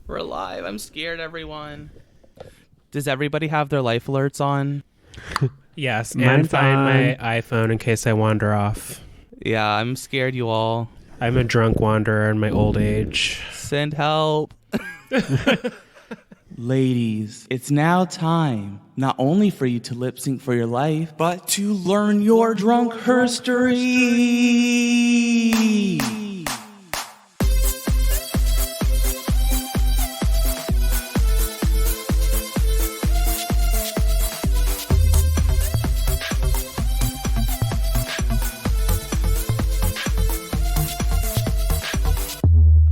We're live. I'm scared, everyone. Does everybody have their life alerts on? Yes, Mine's and find on. my iPhone in case I wander off. Yeah, I'm scared, you all. I'm a drunk wanderer in my old age. Send help. Ladies, it's now time not only for you to lip sync for your life, but to learn your drunk herstory.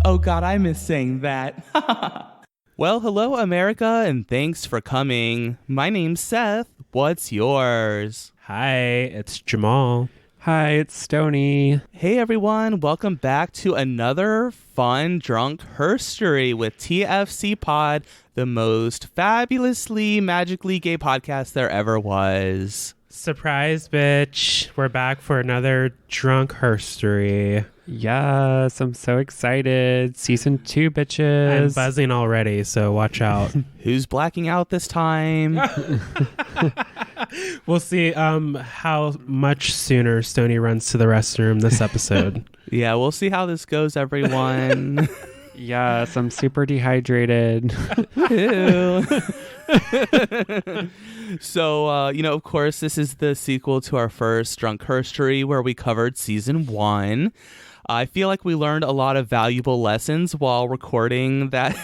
Oh God, I miss saying that. Well, hello, America, and thanks for coming. My name's Seth. What's yours? Hi, it's Jamal. Hi, it's Stony. Hey, everyone. Welcome back to another fun drunk herstory with TFC Pod, the most fabulously, magically gay podcast there ever was. Surprise, bitch. We're back for another drunk herstory. Yes, I'm so excited. Season 2, bitches. I'm buzzing already, so watch out. Who's blacking out this time? We'll see how much sooner Stony runs to the restroom this episode. Yeah, we'll see how this goes, everyone. Yes, I'm super dehydrated. So, of course, this is the sequel to our first Drunk Herstory where we covered season 1. I feel like we learned a lot of valuable lessons while recording that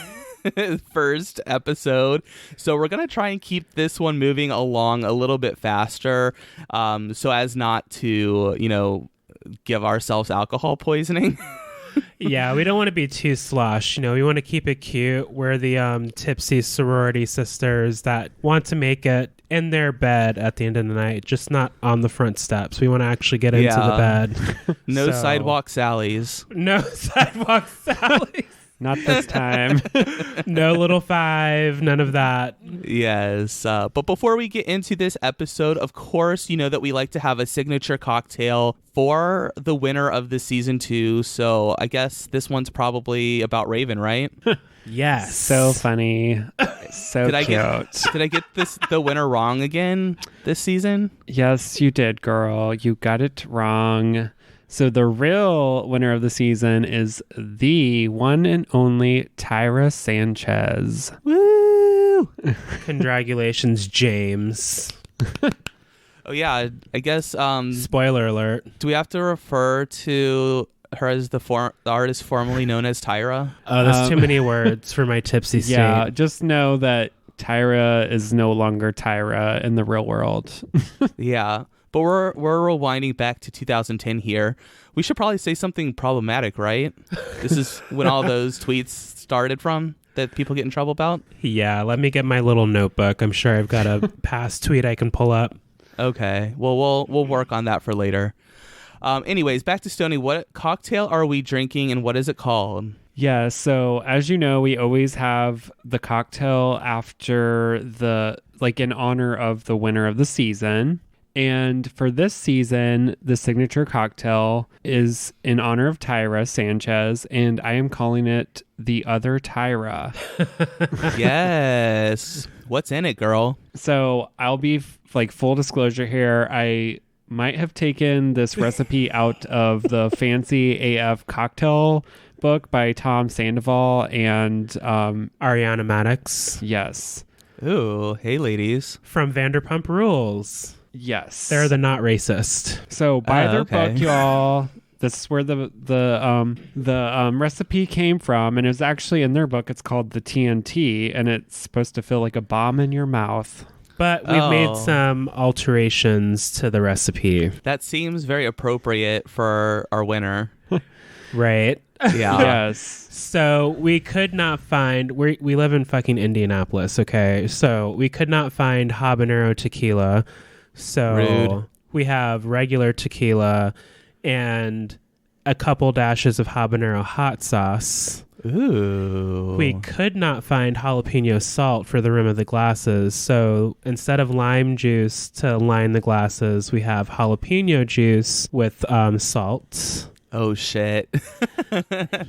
first episode. So we're going to try and keep this one moving along a little bit faster so as not to, give ourselves alcohol poisoning. Yeah, we don't want to be too slosh. We want to keep it cute. We're the tipsy sorority sisters that want to make it in their bed at the end of the night, just not on the front steps. We want to actually get into the bed. No sidewalk sallies. No sidewalk sallies. Not this time. No little five, none of that. Yes. But before we get into this episode, of course, you know that we like to have a signature cocktail for the winner of the season 2. So I guess this one's probably about Raven, right? Yes. So funny. So did cute. Did I get the winner wrong again this season? Yes, you did, girl. You got it wrong. So the real winner of the season is the one and only Tyra Sanchez. Woo! Congratulations, James. Oh, yeah. I guess... Spoiler alert. do we have to refer to her as the artist formerly known as Tyra? Oh, there's too many words for my tipsy state. Yeah, just know that Tyra is no longer Tyra in the real world. Yeah. But we're rewinding back to 2010 here. We should probably say something problematic, right? This is when all those tweets started from that people get in trouble about. Yeah, let me get my little notebook. I'm sure I've got a past tweet I can pull up. Okay. Well, we'll work on that for later. Anyways, back to Stony. What cocktail are we drinking and what is it called? Yeah, so as you know, we always have the cocktail after in honor of the winner of the season. And for this season, the signature cocktail is in honor of Tyra Sanchez, and I am calling it the Other Tyra. Yes. What's in it, girl? So I'll be full disclosure here. I might have taken this recipe out of the Fancy AF cocktail book by Tom Sandoval and Ariana Maddox. Yes. Ooh, hey, ladies. From Vanderpump Rules. Yes. They're the not racist. So buy their okay. book, y'all. This is where the recipe came from, and it was actually in their book. It's called the TNT, and it's supposed to feel like a bomb in your mouth. But we've made some alterations to the recipe. That seems very appropriate for our winner. Right? Yeah. Yes. So we could not find... We live in fucking Indianapolis, okay? So we could not find habanero tequila. So Rude. We have regular tequila and a couple dashes of habanero hot sauce. Ooh. We could not find jalapeno salt for the rim of the glasses. So instead of lime juice to line the glasses, we have jalapeno juice with salt. Oh, shit.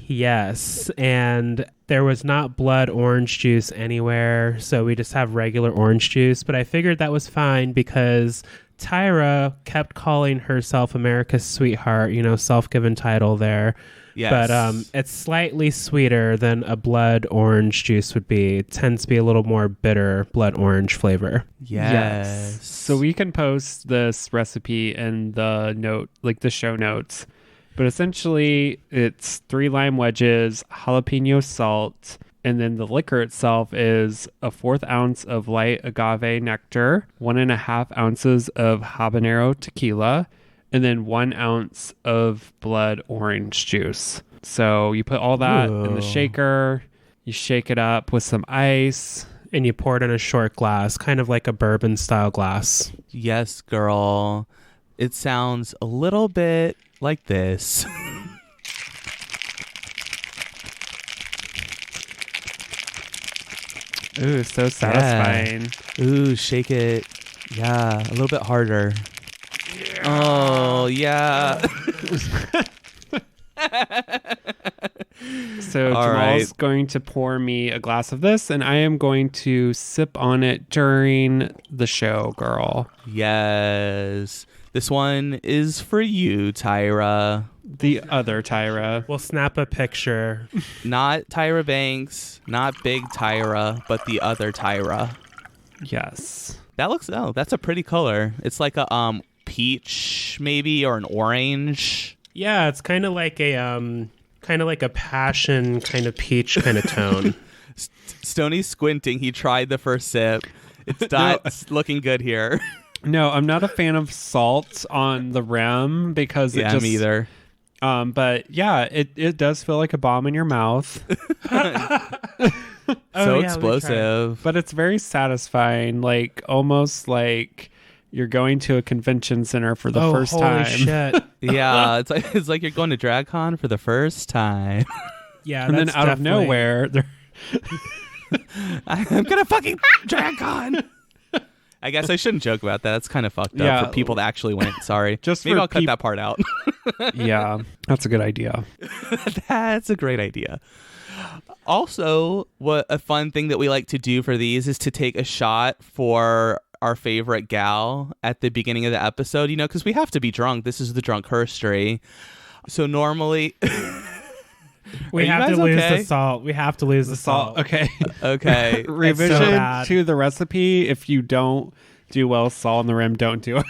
Yes, and there was not blood orange juice anywhere, so we just have regular orange juice. But I figured that was fine because Tyra kept calling herself America's sweetheart, self-given title there. Yes. But it's slightly sweeter than a blood orange juice would be. It tends to be a little more bitter blood orange flavor. Yes. So we can post this recipe in the show notes. But essentially, it's 3 lime wedges, jalapeno salt, and then the liquor itself is a 1/4 ounce of light agave nectar, 1.5 ounces of habanero tequila, and then 1 ounce of blood orange juice. So you put all that in the shaker, you shake it up with some ice. And you pour it in a short glass, kind of like a bourbon style glass. Yes, girl. It sounds a little bit like this. Ooh, so satisfying. Yeah. Ooh, shake it. Yeah, a little bit harder. Yeah. Oh, yeah. So Jamal's going to pour me a glass of this, and I am going to sip on it during the show, girl. Yes. This one is for you, Tyra. The other Tyra. We'll snap a picture. Not Tyra Banks, not Big Tyra, but the other Tyra. Yes. That's a pretty color. It's like a peach maybe, or an orange. Yeah, it's kind of like a passion kind of peach kind of tone. Stoney's squinting. He tried the first sip. It's not looking good here. No, I'm not a fan of salt on the rim because it just... me either. But yeah, it does feel like a bomb in your mouth. So explosive. But it's very satisfying, like almost like you're going to a convention center for the first time. Holy shit. Yeah, it's like you're going to DragCon for the first time. Yeah, and then out of nowhere, I'm gonna fucking DragCon. I guess I shouldn't joke about that. That's kind of fucked up for people that actually went. Sorry. Maybe I'll cut that part out. Yeah, that's a good idea. That's a great idea. Also, what a fun thing that we like to do for these is to take a shot for our favorite gal at the beginning of the episode, because we have to be drunk. This is the drunk herstory. So normally... We have to lose the salt. We have to lose the salt. Okay. Okay. Revision to the recipe. If you don't do well salt on the rim, don't do it.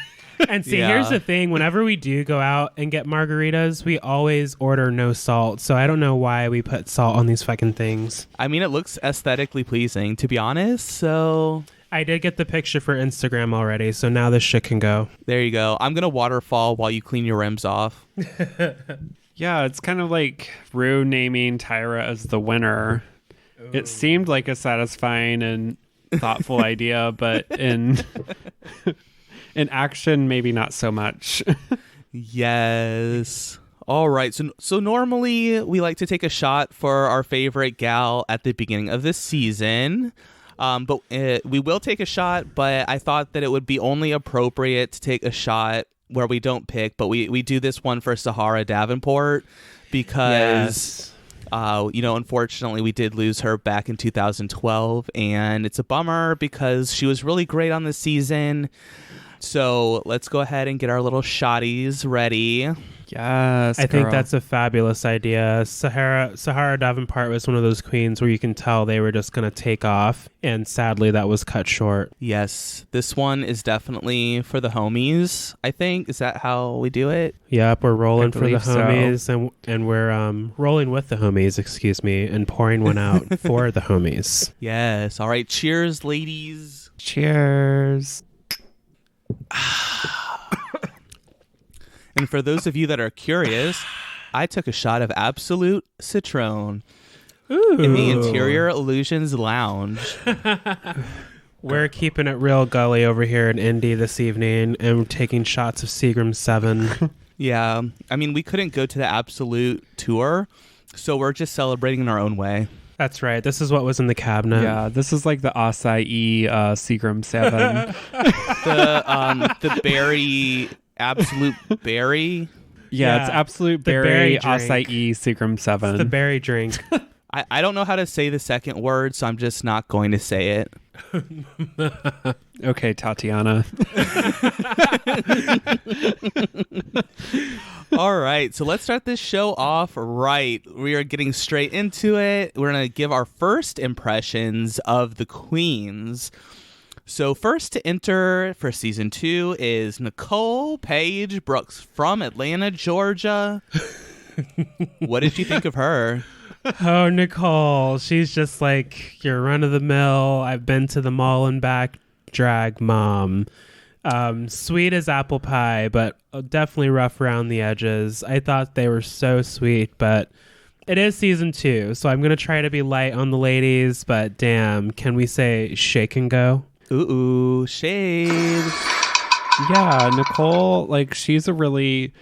And see, here's the thing. Whenever we do go out and get margaritas, we always order no salt. So I don't know why we put salt on these fucking things. I mean, it looks aesthetically pleasing, to be honest. So... I did get the picture for Instagram already, so now this shit can go. There you go. I'm going to waterfall while you clean your rims off. Yeah, it's kind of like Rue naming Tyra as the winner. Ooh. It seemed like a satisfying and thoughtful idea, but in action, maybe not so much. Yes. All right. So normally we like to take a shot for our favorite gal at the beginning of the season. But we will take a shot, but I thought that it would be only appropriate to take a shot where we don't pick, but we do this one for Sahara Davenport because, unfortunately we did lose her back in 2012, and it's a bummer because she was really great on this season. So let's go ahead and get our little shotties ready. Yes, I think that's a fabulous idea. Sahara Davenport was one of those queens where you can tell they were just going to take off, and sadly that was cut short. Yes, this one is definitely for the homies, I think. Is that how we do it? Yep, we're rolling for the homies, and we're rolling with the homies, excuse me, and pouring one out for the homies. Yes. All right. Cheers, ladies. Cheers. And for those of you that are curious, I took a shot of Absolute Citron in the Interior Illusions Lounge. We're keeping it real gully over here in Indy this evening, and we're taking shots of Seagram 7. Yeah. I mean, we couldn't go to the Absolute tour, so we're just celebrating in our own way. That's right. This is what was in the cabinet. Yeah, this is like the acai Seagram 7. The berry... Absolute berry. Yeah, it's absolute the berry drink. acai Seagram 7. It's the berry drink. I don't know how to say the second word, so I'm just not going to say it. Okay, Tatiana. All right, so let's start this show off right. We are getting straight into it. We're going to give our first impressions of the queens. So first to enter for season 2 is Nicole Paige Brooks from Atlanta, Georgia. What did you think of her? Oh, Nicole. She's just like your run-of-the-mill, I've been to the mall and back drag mom. Sweet as apple pie, but definitely rough around the edges. I thought they were so sweet, but it is season 2, so I'm going to try to be light on the ladies, but damn, can we say shake and go? Ooh, shade. Yeah, Nicole, like, she's a really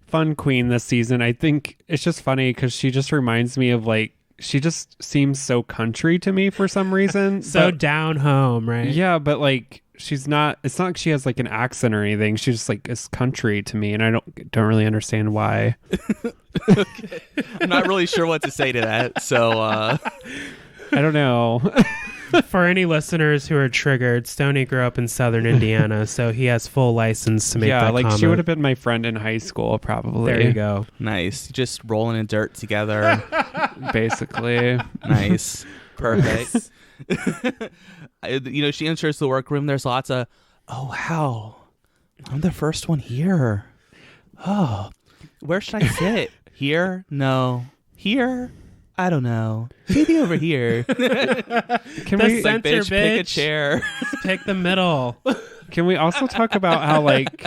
fun queen this season. I think it's just funny because she just reminds me of, like, she just seems so country to me for some reason. So down home, right? Yeah, but, like, she's not, it's not like she has, like, an accent or anything. She's just, like, is country to me, and I don't really understand why. Okay. I'm not really sure what to say to that, so... I don't know. For any listeners who are triggered, Stoney grew up in southern Indiana, so he has full license to make that like comment. she would have been my friend in high school, probably. There you go. Nice. Just rolling in dirt together. Basically. Nice. Perfect. She enters the workroom. There's lots of, oh, wow. I'm the first one here. Oh, where should I sit? Here? No. Here? I don't know. Maybe over here. Can The we center, bitch, pick a bitch. chair. Pick the middle. Can we also talk about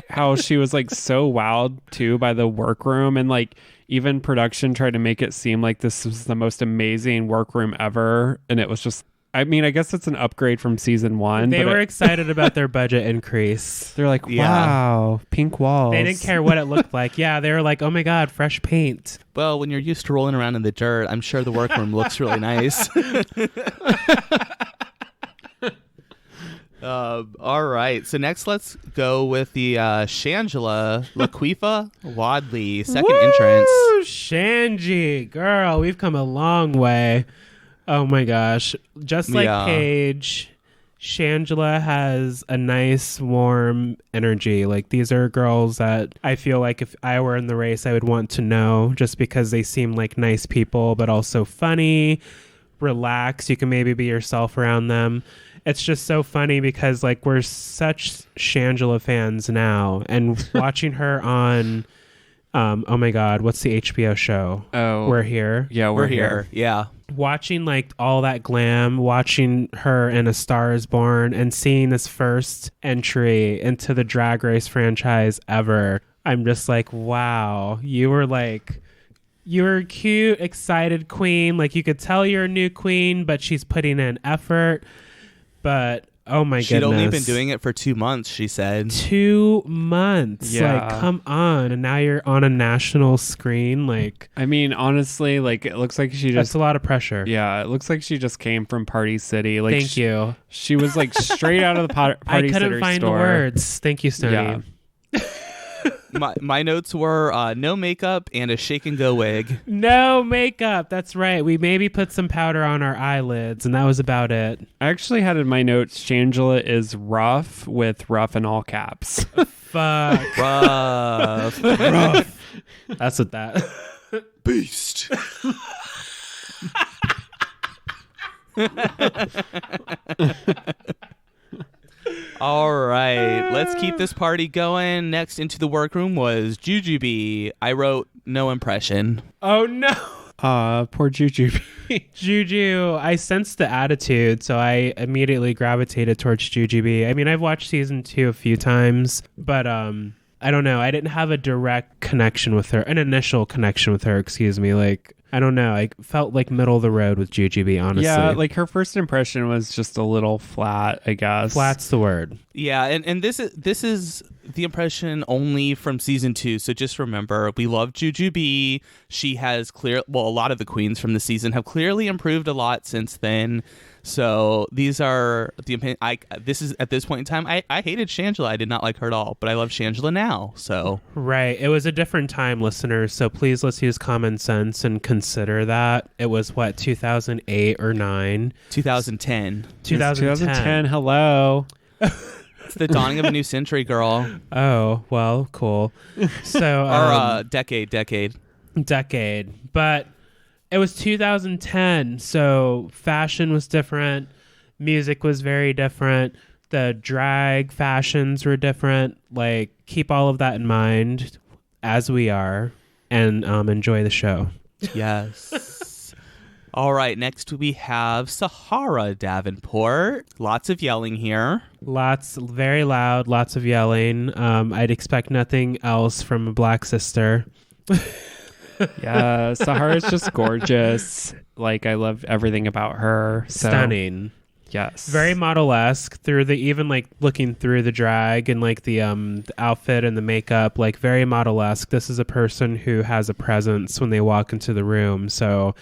how she was like so wowed too by the workroom, and like even production tried to make it seem like this was the most amazing workroom ever, and it was just, I mean, I guess it's an upgrade from season 1. They were excited about their budget increase. They're like, Yeah. wow, pink walls. They didn't care what it looked like. Yeah, they were like, oh my God, fresh paint. Well, when you're used to rolling around in the dirt, I'm sure the workroom looks really nice. All right. So next, let's go with the Shangela Laquifa Wadley second entrance. Shanji, girl, we've come a long way. Oh my gosh. Just like Paige, Shangela has a nice, warm energy. Like, these are girls that I feel like if I were in the race, I would want to know, just because they seem like nice people, but also funny, relax. You can maybe be yourself around them. It's just so funny because, like, we're such Shangela fans now, and watching her on, oh my God, what's the HBO show? Oh, We're Here. Yeah, we're here. Yeah. Watching like all that glam, watching her in A Star Is Born, and seeing this first entry into the Drag Race franchise ever, I'm just like, wow, you were a cute, excited queen. Like, you could tell you're a new queen, but she's putting in effort. But oh my goodness, She'd only been doing it for 2 months, she said. 2 months. Yeah. Like, come on. And now you're on a national screen. Like, I mean, honestly, like, it looks like she that's just, a lot of pressure. yeah, it looks like she just came from Party City. Like, Thank you. She was like straight out of the Party I City couldn't find store. the words. Thank you, Stoney. Yeah. My notes were no makeup and a shake and go wig. No makeup. That's right. We maybe put some powder on our eyelids, and that was about it. I actually had in my notes, Shangela is rough with rough in all caps. Fuck. Rough. Rough. That's what that. Beast. All right, let's keep this party going. Next into the workroom was Jujubee. I wrote no impression. Oh, no. Poor Juju. Juju. I sensed the attitude, so I immediately gravitated towards Jujubee. I mean, I've watched season 2 a few times, but I don't know. I didn't have a direct connection with her, an initial connection with her, excuse me. Like, I don't know. I felt like middle of the road with Jujubee, honestly. Yeah, like her first impression was just a little flat, I guess. Flat's the word. Yeah, and this is the impression only from season 2. So just remember, we love Jujubee. She has a lot of the queens from the season have clearly improved a lot since then. So these are the opinion. This is at this point in time. I hated Shangela. I did not like her at all, but I love Shangela now. So right, it was a different time, listeners. So please let's use common sense and consider that it was 2008 or 9, 2010. 2010. Hello. It's the dawning of a new century, girl. Oh well, cool. So or decade. But it was 2010, so fashion was different, music was very different, the drag fashions were different. Like, keep all of that in mind as we are, and enjoy the show. Yes. All right, next we have Sahara Davenport. Lots of yelling here. Very loud, lots of yelling. I'd expect nothing else from a black sister. Yeah, Sahara's just gorgeous. Like, I love everything about her. So, stunning. Yes. Very model-esque through even like looking through the drag and like the outfit and the makeup, like very model-esque. This is a person who has a presence when they walk into the room. So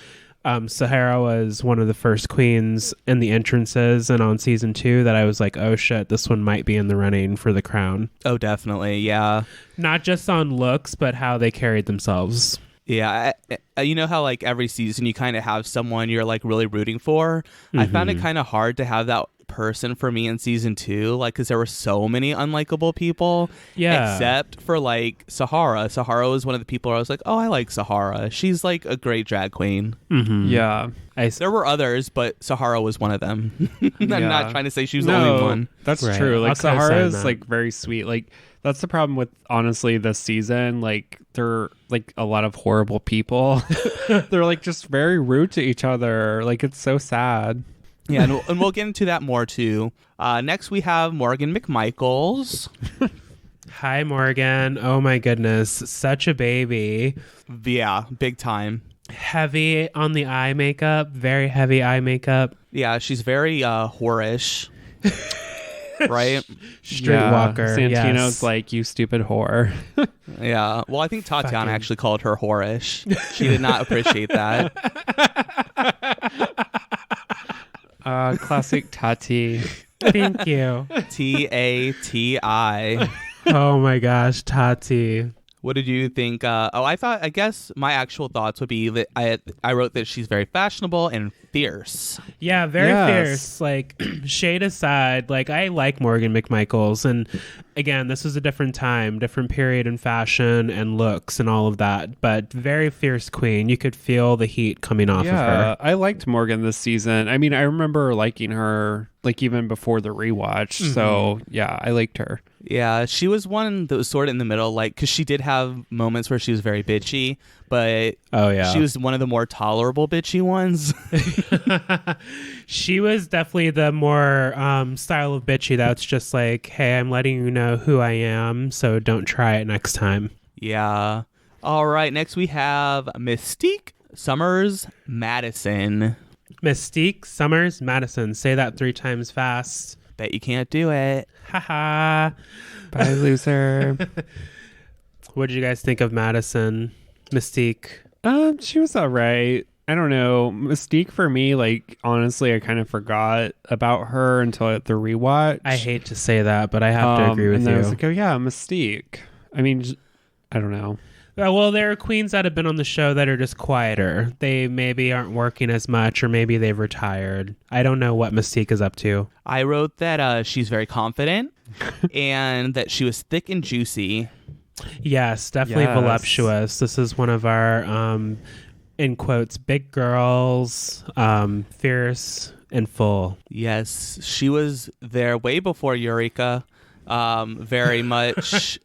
Sahara was one of the first queens in the entrances and on season 2 that I was like, oh shit, this one might be in the running for the crown. Oh, definitely. Yeah. Not just on looks, but how they carried themselves. Yeah, you know how like every season you kind of have someone you're like really rooting for? I found it kind of hard to have that person for me in season 2, like, because there were so many unlikable people. Yeah. Except for like Sahara. Sahara was one of the people where I was like, oh, I like Sahara. She's like a great drag queen. Yeah. There were others, but Sahara was one of them. I'm not trying to say she was the No, only one. That's Right. true. Like, I'll co-sign Sahara is that. like very sweet. Like, that's the problem with, honestly, this season. Like, they're like a lot of horrible people. They're like just very rude to each other. Like, it's so sad. Yeah, and we'll get into that more too. Next, we have Morgan Mcmichaels. Hi, Morgan. Oh my goodness. Such a baby. Yeah, big time. Heavy on the eye makeup. Very heavy eye makeup. Yeah, she's very whorish. Right? Streetwalker. Santino's yes. like, you stupid whore. Yeah. Well, I think Tatiana Fucking- actually called her whorish. She did not appreciate that. Classic Tati. Thank you. Tati. Oh my gosh, Tati. What did you think? I guess my actual thoughts would be that I wrote that she's very fashionable and fierce. Yeah, very Yes. fierce. Like, shade aside, like, I like Morgan Mcmichaels. And again, this was a different time, different period in fashion and looks and all of that. But very fierce queen. You could feel the heat coming off of her. I liked Morgan this season. I mean, I remember liking her like even before the rewatch. So yeah, I liked her. Yeah, she was one that was sort of in the middle, like, because she did have moments where she was very bitchy, but Oh, yeah. she was one of the more tolerable bitchy ones. She was definitely the more style of bitchy that's just like, hey, I'm letting you know who I am, so don't try it next time. Yeah. All right, next we have Mystique Summers Madison. Mystique Summers Madison. Say that 3 times fast. Bet you can't do it. Haha. Bye, loser. What did you guys think of Madison? Mystique? She was all right. I don't know. Mystique for me, like, honestly, I kind of forgot about her until the rewatch. I hate to say that, but I have to agree with and then I you. was like, oh yeah, Mystique. I mean, I don't know. Well, there are queens that have been on the show that are just quieter. They maybe aren't working as much, or maybe they've retired. I don't know what Mystique is up to. I wrote that she's very confident and that she was thick and juicy. Yes, definitely Yes. voluptuous. This is one of our, in quotes, big girls, fierce and full. Yes, she was there way before Eureka. Very much,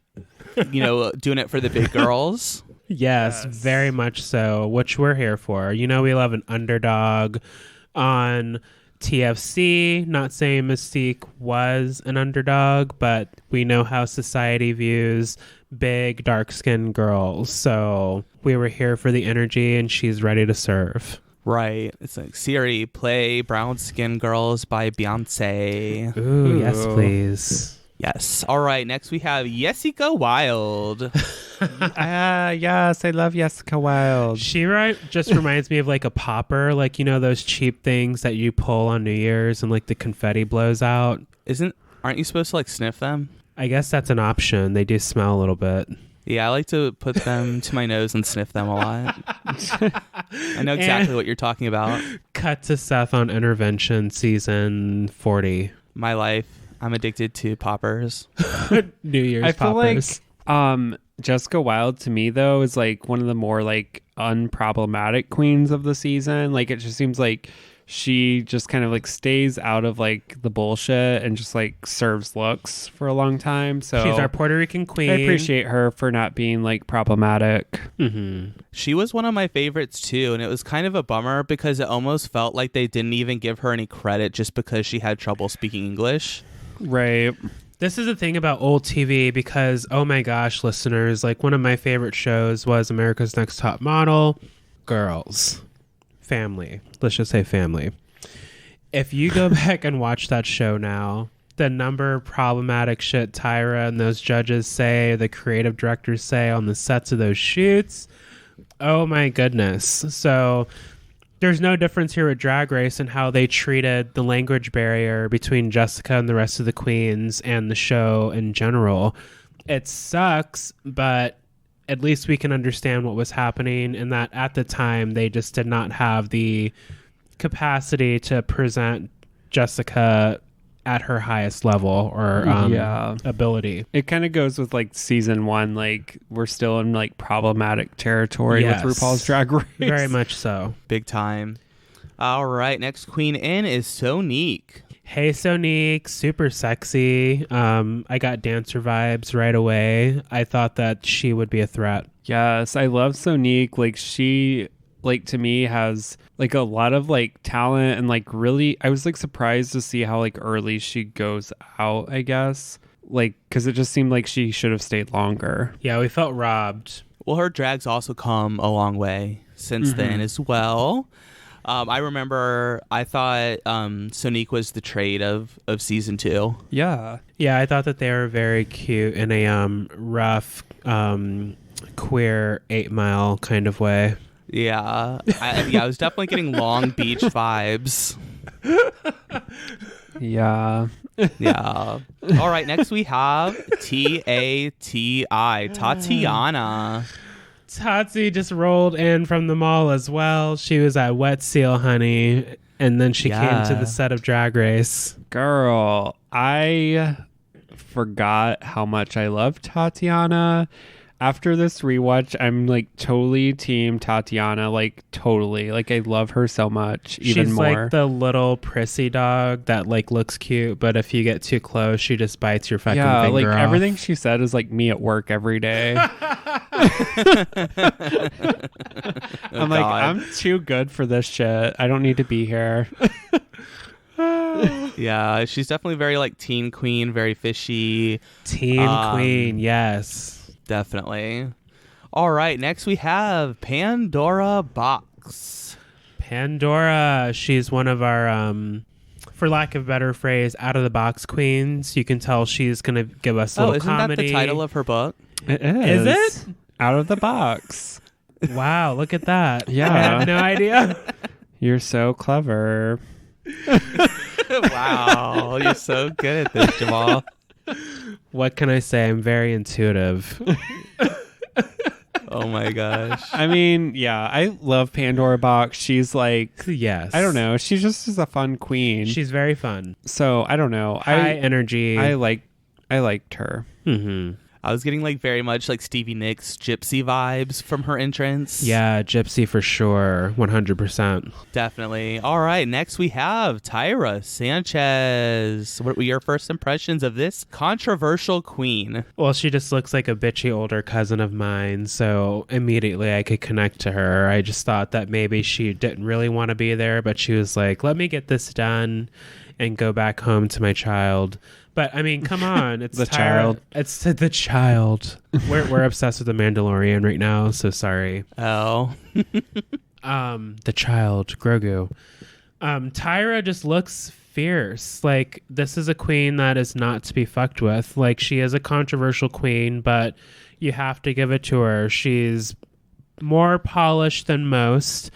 doing it for the big girls. Yes, very much so, which we're here for. You know, we love an underdog on TFC. Not saying Mystique was an underdog, but we know how society views big, dark-skinned girls. So we were here for the energy, and she's ready to serve. Right. It's like Siri, play Brown Skin Girls by Beyonce. Ooh, yes, please. Yes. All right. Next we have Jessica Wilde. Yes, I love Jessica Wilde. She just reminds me of like a popper, like, you know, those cheap things that you pull on New Year's and like the confetti blows out. Aren't you supposed to like sniff them? I guess that's an option. They do smell a little bit. Yeah, I like to put them to my nose and sniff them a lot. I know exactly what you're talking about. Cut to Seth on Intervention season 40. My life. I'm addicted to poppers. New Year's I feel poppers. like Jessica Wilde to me though is like one of the more like unproblematic queens of the season. Like it just seems like she just kind of like stays out of like the bullshit and just like serves looks for a long time. So she's our Puerto Rican queen. I appreciate her for not being like problematic. Mm-hmm. She was one of my favorites too, and it was kind of a bummer because it almost felt like they didn't even give her any credit just because she had trouble speaking English. Right. This is the thing about old TV because, oh my gosh, listeners, like one of my favorite shows was America's Next Top Model. Girls. Family. Let's just say family. If you go back and watch that show now, the number of problematic shit Tyra and those judges say, the creative directors say on the sets of those shoots, oh my goodness. So there's no difference here with Drag Race and how they treated the language barrier between Jessica and the rest of the queens and the show in general. It sucks, but at least we can understand what was happening, and that at the time they just did not have the capacity to present Jessica at her highest level or ability. It kind of goes with like season 1, like we're still in like problematic territory with RuPaul's Drag Race. Very much so. Big time. All right, next queen in is Sonique. Hey, Sonique, super sexy. I got dancer vibes right away. I thought that she would be a threat. Yes, I love Sonique. Like she, like to me, has like a lot of like talent and like really, I was like surprised to see how like early she goes out, I guess. Like, because it just seemed like she should have stayed longer. Yeah, we felt robbed. Well, her drag's also come a long way since then as well. I remember I thought Sonique was the trade of season 2. Yeah. Yeah, I thought that they were very cute in a rough, queer 8 Mile kind of way. Yeah. I was definitely getting Long Beach vibes. Yeah. Yeah. All right, next we have T-A-T-I, Tatiana. Tati just rolled in from the mall as well. She was at Wet Seal, honey, and then she came to the set of Drag Race. Girl, I forgot how much I love Tatiana. After this rewatch, I'm like totally team Tatiana, like totally. Like I love her so much, even She's more. like the little prissy dog that like looks cute, but if you get too close, she just bites your fucking finger like off. everything she said is like me at work every day. I'm like, I'm too good for this shit. I don't need to be here. Yeah, she's definitely very like teen queen, very fishy. Teen queen, yes. Definitely. All right, next we have Pandora Box. Pandora, she's one of our, for lack of a better phrase, out of the box queens. You can tell she's going to give us a little isn't comedy. that the title of her book? It is. Is it? Out of the box. Wow, look at that. Yeah. I had no idea. You're so clever. Wow, you're so good at this, Jamal. What can I say? I'm very intuitive. Oh my gosh. I mean, yeah, I love Pandora Box. She's like, Yes. I don't know. She just is a fun queen. She's very fun. So I don't know. High energy. I liked her. Mm-hmm. I was getting like very much like Stevie Nicks gypsy vibes from her entrance. Yeah, gypsy for sure. 100%. Definitely. All right, next we have Tyra Sanchez. What were your first impressions of this controversial queen? Well, she just looks like a bitchy older cousin of mine, so immediately I could connect to her. I just thought that maybe she didn't really want to be there, but she was like, let me get this done and go back home to my child. But I mean, come on, it's The Tyra. child. It's the child. We're obsessed with the Mandalorian right now, so sorry. Oh. The child, Grogu. Tyra just looks fierce. Like, this is a queen that is not to be fucked with. Like, she is a controversial queen, but you have to give it to her. She's more polished than most.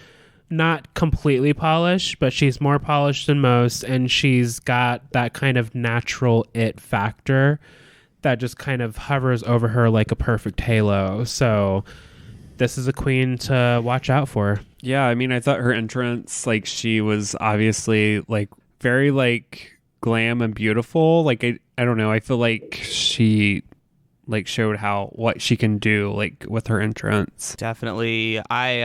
Not completely polished, but she's more polished than most, and she's got that kind of natural it factor that just kind of hovers over her like a perfect halo. So this is a queen to watch out for. Yeah, I mean, I thought her entrance, like, she was obviously, like, very, like, glam and beautiful. Like, I don't know. I feel like she, like, showed what she can do, like, with her entrance. Definitely. I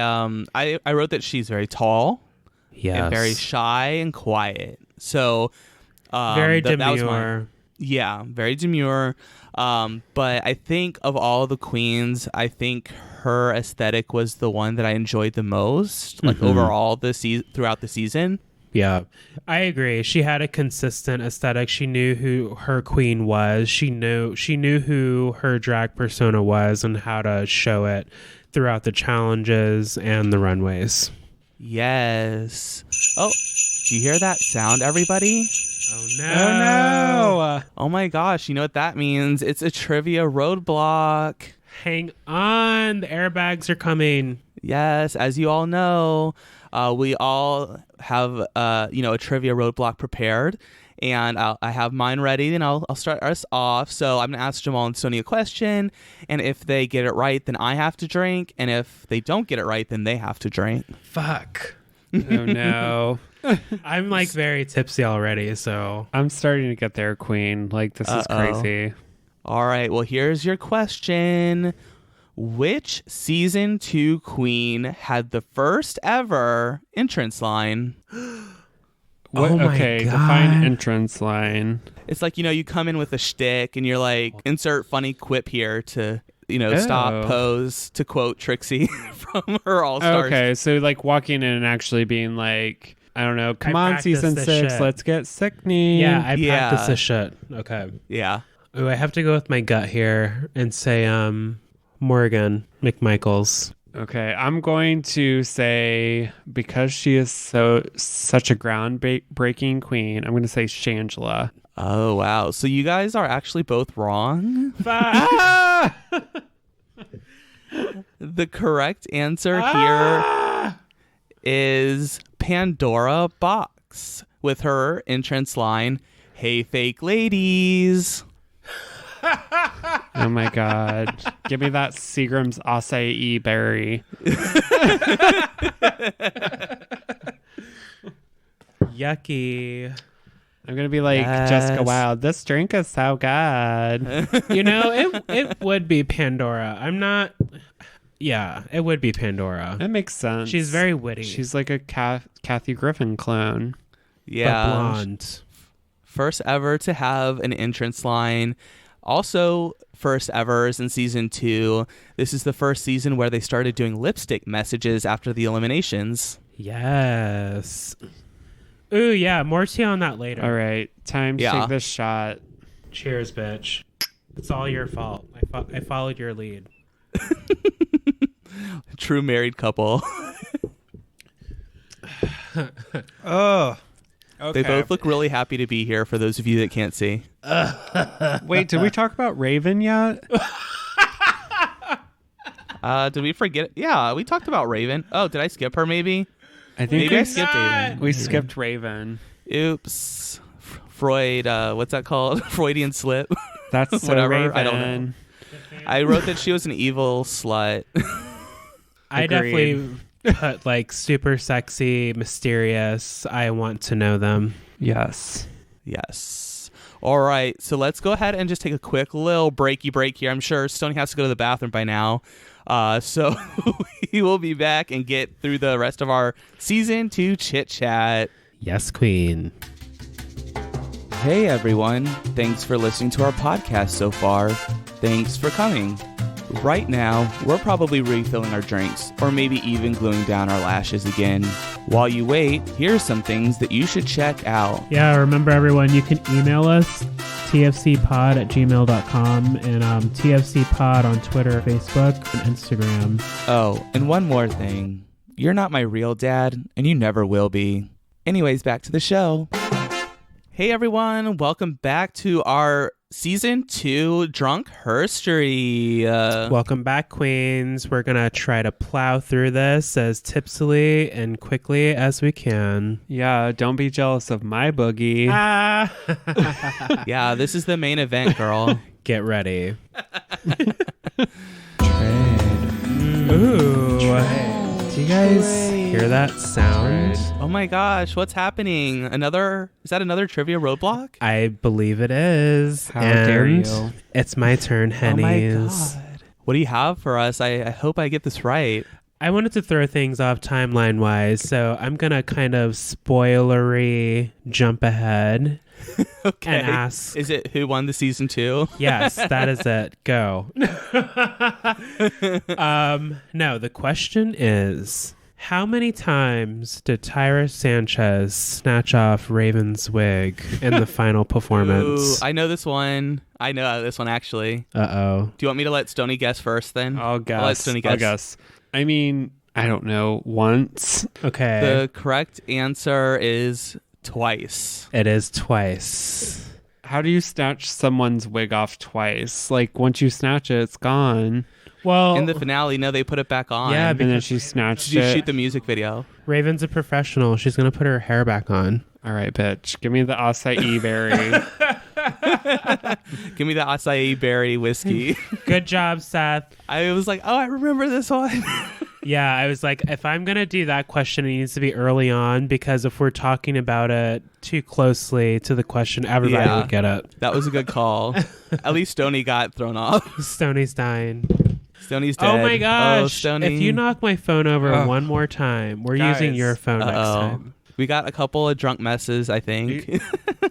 wrote that she's very tall, and very shy and quiet. So very demure. That was very demure. But I think of all the queens, I think her aesthetic was the one that I enjoyed the most, like overall throughout the season. Yeah, I agree. She had a consistent aesthetic. She knew who her queen was. She knew who her drag persona was and how to show it throughout the challenges and the runways. Yes. Oh, do you hear that sound, everybody? Oh no. Oh no. Oh my gosh, you know what that means? It's a trivia roadblock. Hang on, the airbags are coming. Yes, as you all know, we all have a trivia roadblock prepared, and I have mine ready, and I'll start us off. So I'm gonna ask Jamal and Sony a question, and if they get it right, then I have to drink, and if they don't get it right, then they have to drink. Fuck. Oh no. I'm like very tipsy already, so I'm starting to get there, queen. Like, this is crazy. All right, well, here's your question. Which season 2 queen had the first ever entrance line? What? Oh my Okay, God. define entrance line. It's like, you come in with a shtick and you're like, insert funny quip here to, stop, pose, to quote Trixie from her All-Stars. Okay, so like walking in and actually being like, I don't know, come on, season 6, shit. let's get sickney. yeah, I practice this shit. Okay. Yeah. Ooh, I have to go with my gut here and say Morgan Mcmichaels. Okay, I'm going to say, because she is such a groundbreaking queen, I'm going to say Shangela. Oh, wow. So you guys are actually both wrong. The correct answer here is Pandora Box with her entrance line, "Hey, fake ladies." Oh my God. Give me that Seagram's acai berry. Yucky. I'm going to be like, Yes. Jessica Wilde, this drink is so good. It would be Pandora. I'm not... Yeah, it would be Pandora. That makes sense. She's very witty. She's like a Kathy Griffin clone. Yeah. But blonde. First ever to have an entrance line. Also, first ever is in season 2. This is the first season where they started doing lipstick messages after the eliminations. Yes. Ooh, yeah. More tea on that later. All right. Time to take this shot. Cheers, bitch. It's all your fault. I followed your lead. True married couple. Oh. Okay. They both look really happy to be here, for those of you that can't see. Wait, did we talk about Raven yet? Did we forget? Yeah, we talked about Raven. Oh, did I skip her maybe? I think Maybe I skipped Raven. we skipped Raven. Oops. Freud, what's that called? Freudian slip. That's so whatever. Raven. I don't know. I wrote that she was an evil slut. I definitely put like super sexy, mysterious. I want to know them. Yes. Yes. All right. So let's go ahead and just take a quick little break here. I'm sure Stoney has to go to the bathroom by now. So we will be back and get through the rest of our season 2 chit chat. Yes, queen. Hey, everyone. Thanks for listening to our podcast so far. Thanks for coming. Right now, we're probably refilling our drinks, or maybe even gluing down our lashes again. While you wait, here's some things that you should check out. Yeah, remember everyone, you can email us, tfcpod@gmail.com, and tfcpod on Twitter, Facebook, and Instagram. Oh, and one more thing. You're not my real dad, and you never will be. Anyways, back to the show. Hey everyone, welcome back to our Season 2 Drunk Herstory. Welcome back, queens. We're going to try to plow through this as tipsily and quickly as we can. Yeah, don't be jealous of my boogie. Yeah, this is the main event, girl. Get ready. Ooh. Do you guys hear that sound? Oh my gosh, what's happening? Is that another trivia roadblock? I believe it is. How dare And you. it's my turn, hennies. Oh my god. What do you have for us? I hope I get this right. I wanted to throw things off timeline-wise, so I'm going to kind of spoilery jump ahead Okay. and ask. Is it who won the Season 2? Yes, that is it. Go. No, the question is, how many times did Tyra Sanchez snatch off Raven's wig in the final performance? Ooh, I know this one. I know this one, actually. Uh-oh. Do you want me to let Stoney guess first, then? I'll guess. I'll let Stoney guess. I mean, I don't know. Once. Okay. The correct answer is twice. It is twice. How do you snatch someone's wig off twice? Like, once you snatch it, it's gone. Well, In the finale, no, they put it back on. Yeah, And then she snatched Did you it. shoot the music video? Raven's a professional. She's going to put her hair back on. All right, bitch. Give me the acai berry. Give me the acai berry whiskey. Good job, Seth. I was like, oh, I remember this one. Yeah, I was like, if I'm going to do that question, it needs to be early on, because if we're talking about it too closely to the question, everybody Yeah. would get it. That was a good call. At least Stoney got thrown off. Stoney's dying. Stoney's dead. Oh my gosh. Oh, Stoney. If you knock my phone over Ugh. one more time, we're Guys. using your phone next Uh-oh. time. We got a couple of drunk messes, I think.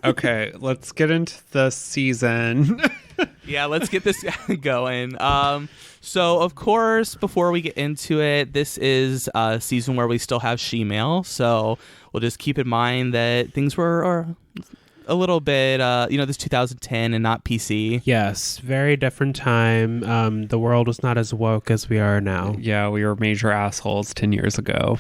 Okay, let's get into the season. Yeah, let's get this going. So, of course, before we get into it, this is a season where we still have she-male. So we'll just keep in mind that things were a little bit, this 2010 and not PC. Yes, very different time. The world was not as woke as we are now. Yeah, we were major assholes 10 years ago.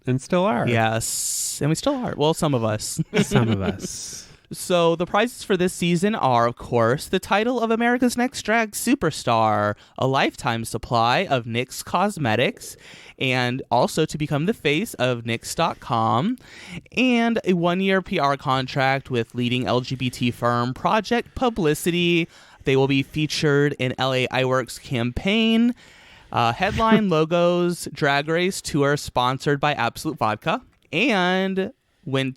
And still are. Yes, and we still are. Well, some of us. Some of us. So the prizes for this season are, of course, the title of America's Next Drag Superstar, a lifetime supply of NYX Cosmetics, and also to become the face of NYX.com, and a 1-year PR contract with leading LGBT firm Project Publicity. They will be featured in LA Iworks campaign. Headline logos, Drag Race tour sponsored by Absolute Vodka, and win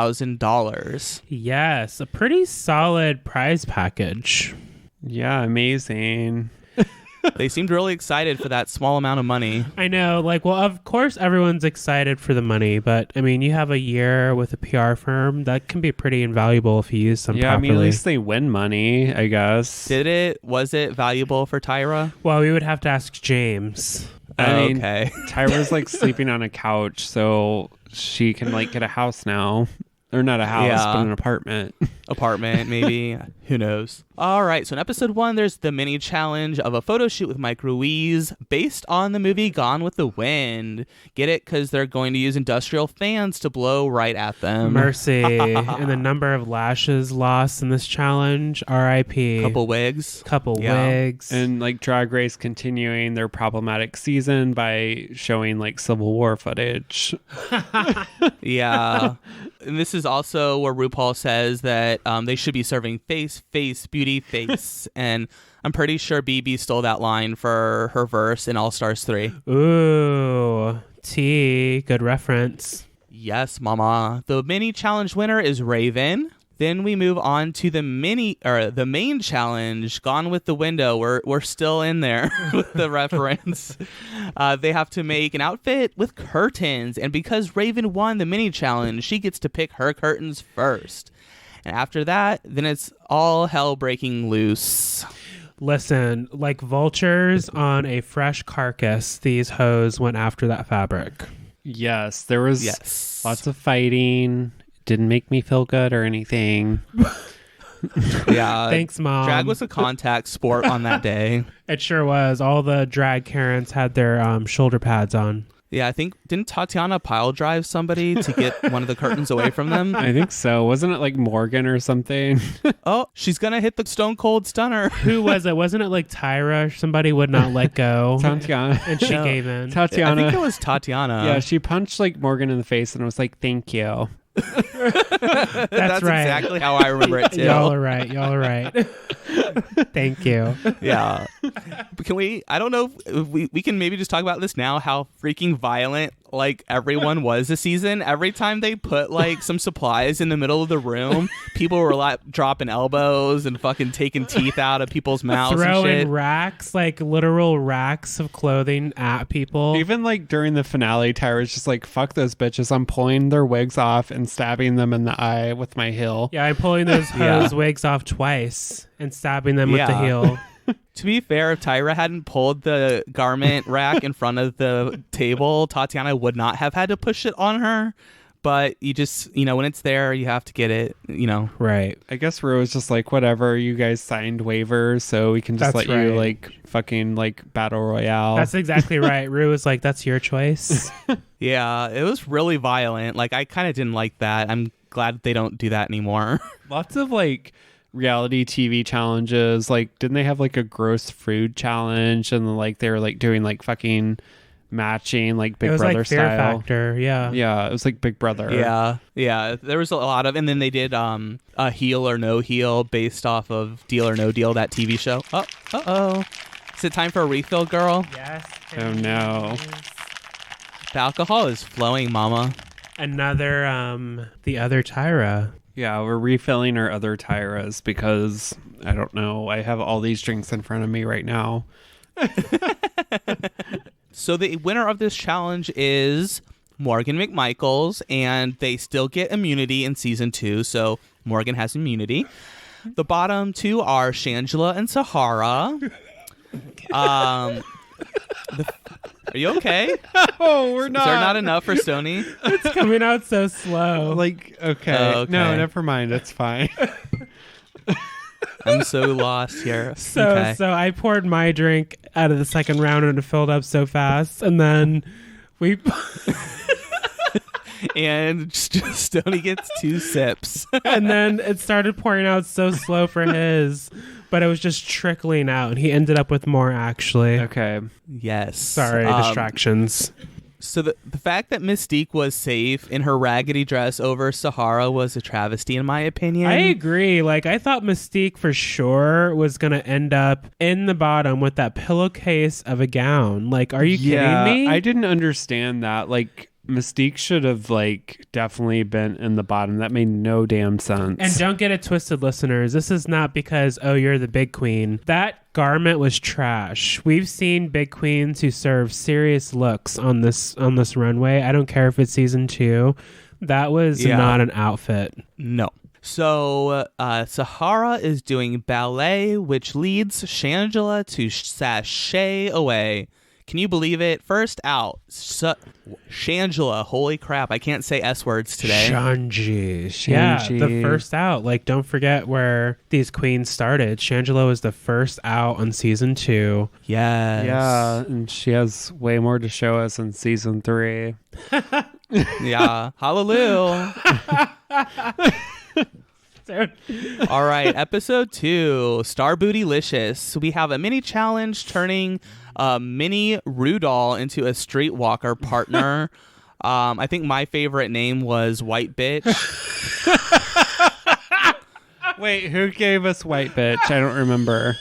$25,000. Yes, a pretty solid prize package. Yeah, amazing. They seemed really excited for that small amount of money. I know, well, of course everyone's excited for the money, but I mean, you have a year with a PR firm, that can be pretty invaluable if you use them Yeah, properly. I mean, at least they win money, I guess. Was it valuable for Tyra? Well, we would have to ask James. I mean, Okay. Tyra's like sleeping on a couch, so she can like get a house now. Or not a house, Yeah. but an apartment. Apartment, maybe. Who knows? All right. So in episode 1, there's the mini challenge of a photo shoot with Mike Ruiz based on the movie Gone with the Wind. Get it? Because they're going to use industrial fans to blow right at them. Mercy. And the number of lashes lost in this challenge, R.I.P. Couple wigs. Couple Yeah. wigs. And like Drag Race continuing their problematic season by showing like Civil War footage. Yeah. And this is also where RuPaul says that they should be serving face, beauty, face. And I'm pretty sure BB stole that line for her verse in All Stars 3. Ooh, T, good reference. Yes, mama. The mini challenge winner is Raven. Then we move on to the main challenge, Gone with the Window. We're still in there with the reference. They have to make an outfit with curtains, and because Raven won the mini challenge, she gets to pick her curtains first. And after that, then it's all hell breaking loose. Listen, like vultures on a fresh carcass, these hoes went after that fabric. Yes, there was Yes. lots of fighting. Didn't make me feel good or anything. Yeah. Thanks, Mom. Drag was a contact sport on that day. It sure was. All the drag Karens had their shoulder pads on. Yeah, I think, didn't Tatiana pile drive somebody to get one of the curtains away from them? I think so. Wasn't it like Morgan or something? Oh, she's going to hit the Stone Cold Stunner. Who was it? Wasn't it like Tyra? Somebody would not let go. Tatiana. And she gave in. Tatiana. I think it was Tatiana. Yeah, she punched like Morgan in the face and was like, "Thank you." That's right. Exactly how I remember it too. Y'all are right. Thank you. Yeah. But can we, I don't know if we can maybe just talk about this now, how freaking violent like everyone was this season. Every time they put like some supplies in the middle of the room, people were like dropping elbows and fucking taking teeth out of people's mouths and Throwing shit. racks, like literal racks of clothing at people. Even like during the finale, Tyra's just like, "Fuck those bitches. I'm pulling their wigs off and stabbing them in the eye with my heel." Yeah, I'm pulling those hoes' wigs off twice and stabbing them with the heel. To be fair, if Tyra hadn't pulled the garment rack in front of the table, Tatiana would not have had to push it on her. But you just, when it's there, you have to get it, Right. I guess Ru was just like, "Whatever, you guys signed waivers, so we can just That's let you right. like fucking like battle royale." That's exactly right. Rue was like, "That's your choice." Yeah, it was really violent. Like, I kind of didn't like that. I'm glad they don't do that anymore. Lots of like reality TV challenges. Like, didn't they have like a gross food challenge? And like they were like doing like fucking matching like Big it was Brother like Fear style. Factor, yeah. Yeah, it was like Big Brother. Yeah. There was a lot of, and then they did a heel or no heel based off of Deal or No Deal, that TV show. Oh. Is it time for a refill, girl? Yes. Oh no. The alcohol is flowing, mama. Another, the Other Tyra. Yeah, we're refilling our Other Tyras because I don't know. I have all these drinks in front of me right now. So the winner of this challenge is Morgan Mcmichaels, and they still get immunity in season 2. So Morgan has immunity. The bottom two are Shangela and Sahara. Are you okay? Oh, we're not. Is there not enough for Stoney? It's coming out so slow. Like, okay. Okay. No, never mind. It's fine. I'm so lost here. So Okay. I poured my drink out of the second round and it filled up so fast, and then we And Stoney gets 2 sips. and then it started pouring out so slow for his, but it was just trickling out, and he ended up with more actually. Okay. Yes. Sorry, distractions. So the fact that Mystique was safe in her raggedy dress over Sahara was a travesty, in my opinion. I agree. Like, I thought Mystique for sure was going to end up in the bottom with that pillowcase of a gown. Like, are you kidding me? I didn't understand that. Like, Mystique should have like definitely been in the bottom. That made no damn sense. And don't get it twisted, listeners. This is not because, oh, you're the big queen. That garment was trash. We've seen big queens who serve serious looks on this runway. I don't care if it's season 2. That was not an outfit. No. So Sahara is doing ballet, which leads Shangela to sashay away. Can you believe it? First out, Shangela. Holy crap, I can't say S words today. Shanji. Yeah, the first out. Like, don't forget where these queens started. Shangela was the first out on season 2. Yes. Yeah, and she has way more to show us in season 3. Yeah. Hallelujah. All right, episode 2, Star Bootylicious. We have a mini challenge turning a mini Ru doll into a streetwalker partner. I think my favorite name was White Bitch. Wait, who gave us White Bitch? I don't remember.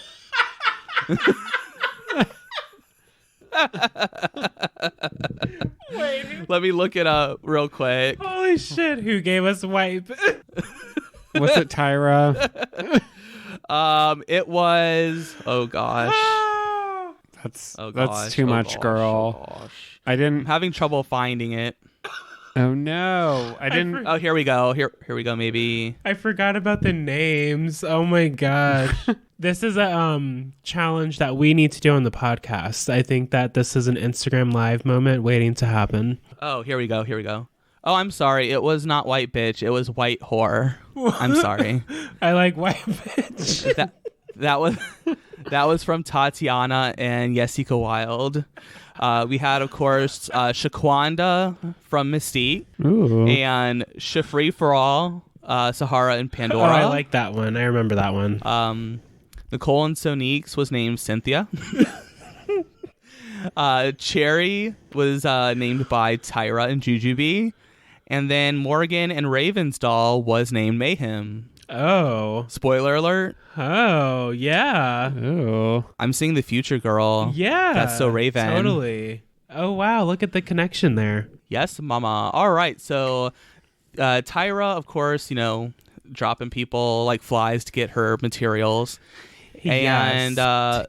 Let me look it up real quick. Holy shit, who gave us white? Was it Tyra? It was, oh gosh. That's Oh gosh. that's too much, girl. Oh gosh. I I'm didn't. having trouble finding it. Oh no, I didn't. Oh, here we go. Here we go. Maybe. I forgot about the names. Oh my god. This is a challenge that we need to do on the podcast. I think that this is an Instagram live moment waiting to happen. Oh, here we go. Oh, I'm sorry. It was not White Bitch. It was White Whore. I'm sorry. I like white bitch. that was from Tatiana and Jessica Wilde. We had, of course, Shaquanda from Mystique. Ooh. And Free for All, Sahara and Pandora. Oh, I like that one. I remember that one. Nicole and Sonique's was named Cynthia. Cherry was named by Tyra and Jujubee. And then Morgan and Raven's doll was named Mayhem. Oh. Spoiler alert. Oh, yeah. Ooh. I'm seeing the future, girl. Yeah. That's so Raven. Totally. Oh, wow. Look at the connection there. Yes, mama. All right. So Tyra, of course, dropping people like flies to get her materials. And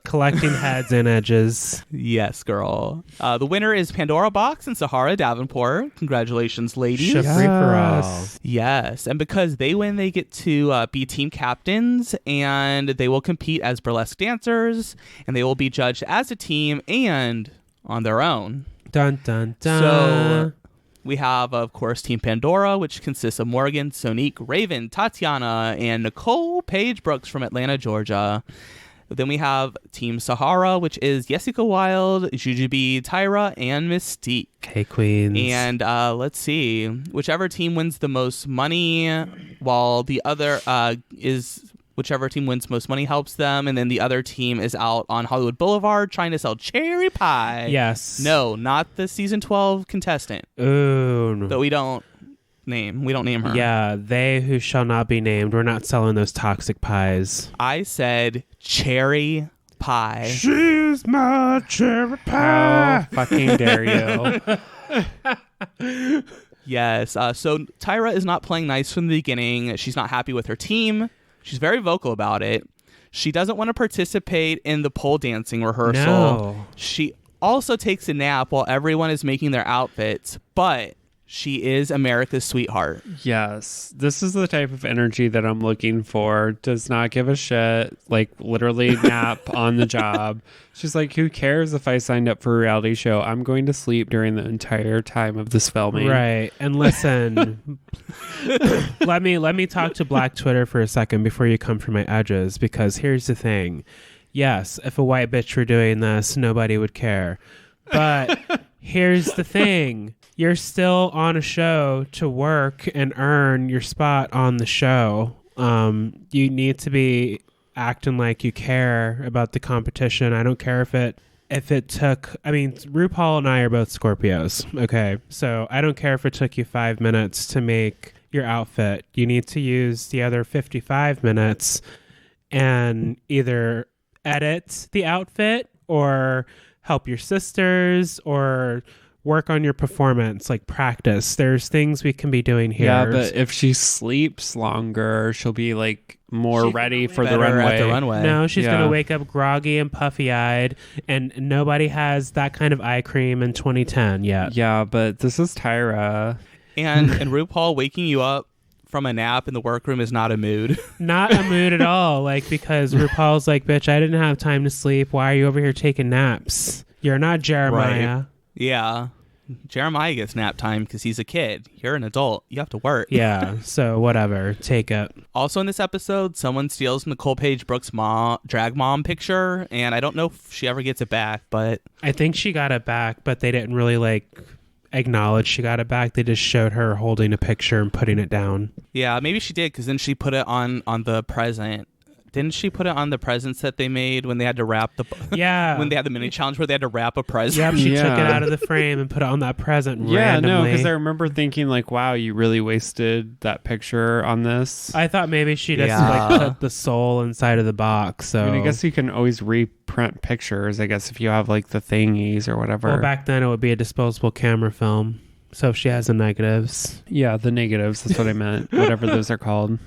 collecting heads and edges. Yes, girl. The winner is Pandora Box and Sahara Davenport. Congratulations, ladies. Free for all. Yes, and because they win, they get to be team captains, and they will compete as burlesque dancers, and they will be judged as a team and on their own. Dun, dun, dun. So we have, of course, Team Pandora, which consists of Morgan, Sonique, Raven, Tatiana, and Nicole Paige Brooks from Atlanta, Georgia. Then we have Team Sahara, which is Jessica Wilde, Jujubee, Tyra, and Mystique. Hey, queens. And let's see. Whichever team wins the most money, while the other is... Whichever team wins most money helps them, and then the other team is out on Hollywood Boulevard trying to sell cherry pie. Yes. No, not the season 12 contestant. Ooh. That we don't name. We don't name her. Yeah, they who shall not be named. We're not selling those toxic pies. I said cherry pie. She's my cherry How fucking dare you? Yes. So Tyra is not playing nice from the beginning. She's not happy with her team. She's very vocal about it. She doesn't want to participate in the pole dancing rehearsal. No. She also takes a nap while everyone is making their outfits, but she is America's sweetheart. Yes. This is the type of energy that I'm looking for. Does not give a shit. Like, literally nap on the job. She's like, who cares if I signed up for a reality show? I'm going to sleep during the entire time of this filming. Right. And listen, let me talk to Black Twitter for a second before you come for my edges, because here's the thing. Yes, if a white bitch were doing this, nobody would care. But here's the thing. You're still on a show to work and earn your spot on the show. You need to be acting like you care about the competition. I don't care if it took, RuPaul and I are both Scorpios. Okay. So I don't care if it took you 5 minutes to make your outfit. You need to use the other 55 minutes and either edit the outfit or help your sisters or work on your performance, like practice. There's things we can be doing here. Yeah, but if she sleeps longer, she'll be like more ready for the Better runway. at the runway. No, she's Yeah. going to wake up groggy and puffy-eyed, and nobody has that kind of eye cream in 2010 yet. Yeah, but this is Tyra. And RuPaul waking you up from a nap in the workroom is not a mood. Not a mood at all, because RuPaul's like, bitch, I didn't have time to sleep. Why are you over here taking naps? You're not Jeremiah. Right. Yeah. Jeremiah gets nap time because he's a kid. You're an adult. You have to work. Yeah, so whatever. Take it. Also in this episode, someone steals Nicole Paige Brooks' drag mom picture, and I don't know if she ever gets it back, but... I think she got it back, but they didn't really, acknowledge she got it back. They just showed her holding a picture and putting it down. Yeah, maybe she did, because then she put it on the present. Didn't she put it on the presents that they made when they had to wrap the... Yeah. when they had the mini challenge where they had to wrap a present? Yep, she Yeah. took it out of the frame and put it on that present Yeah, randomly. no, because I remember thinking wow, you really wasted that picture on this. I thought maybe she just Yeah. put the soul inside of the box. So I guess you can always reprint pictures, I guess, if you have the thingies or whatever. well, back then it would be a disposable camera film. So if she has the negatives. Yeah, the negatives, that's what I meant. Whatever those are called.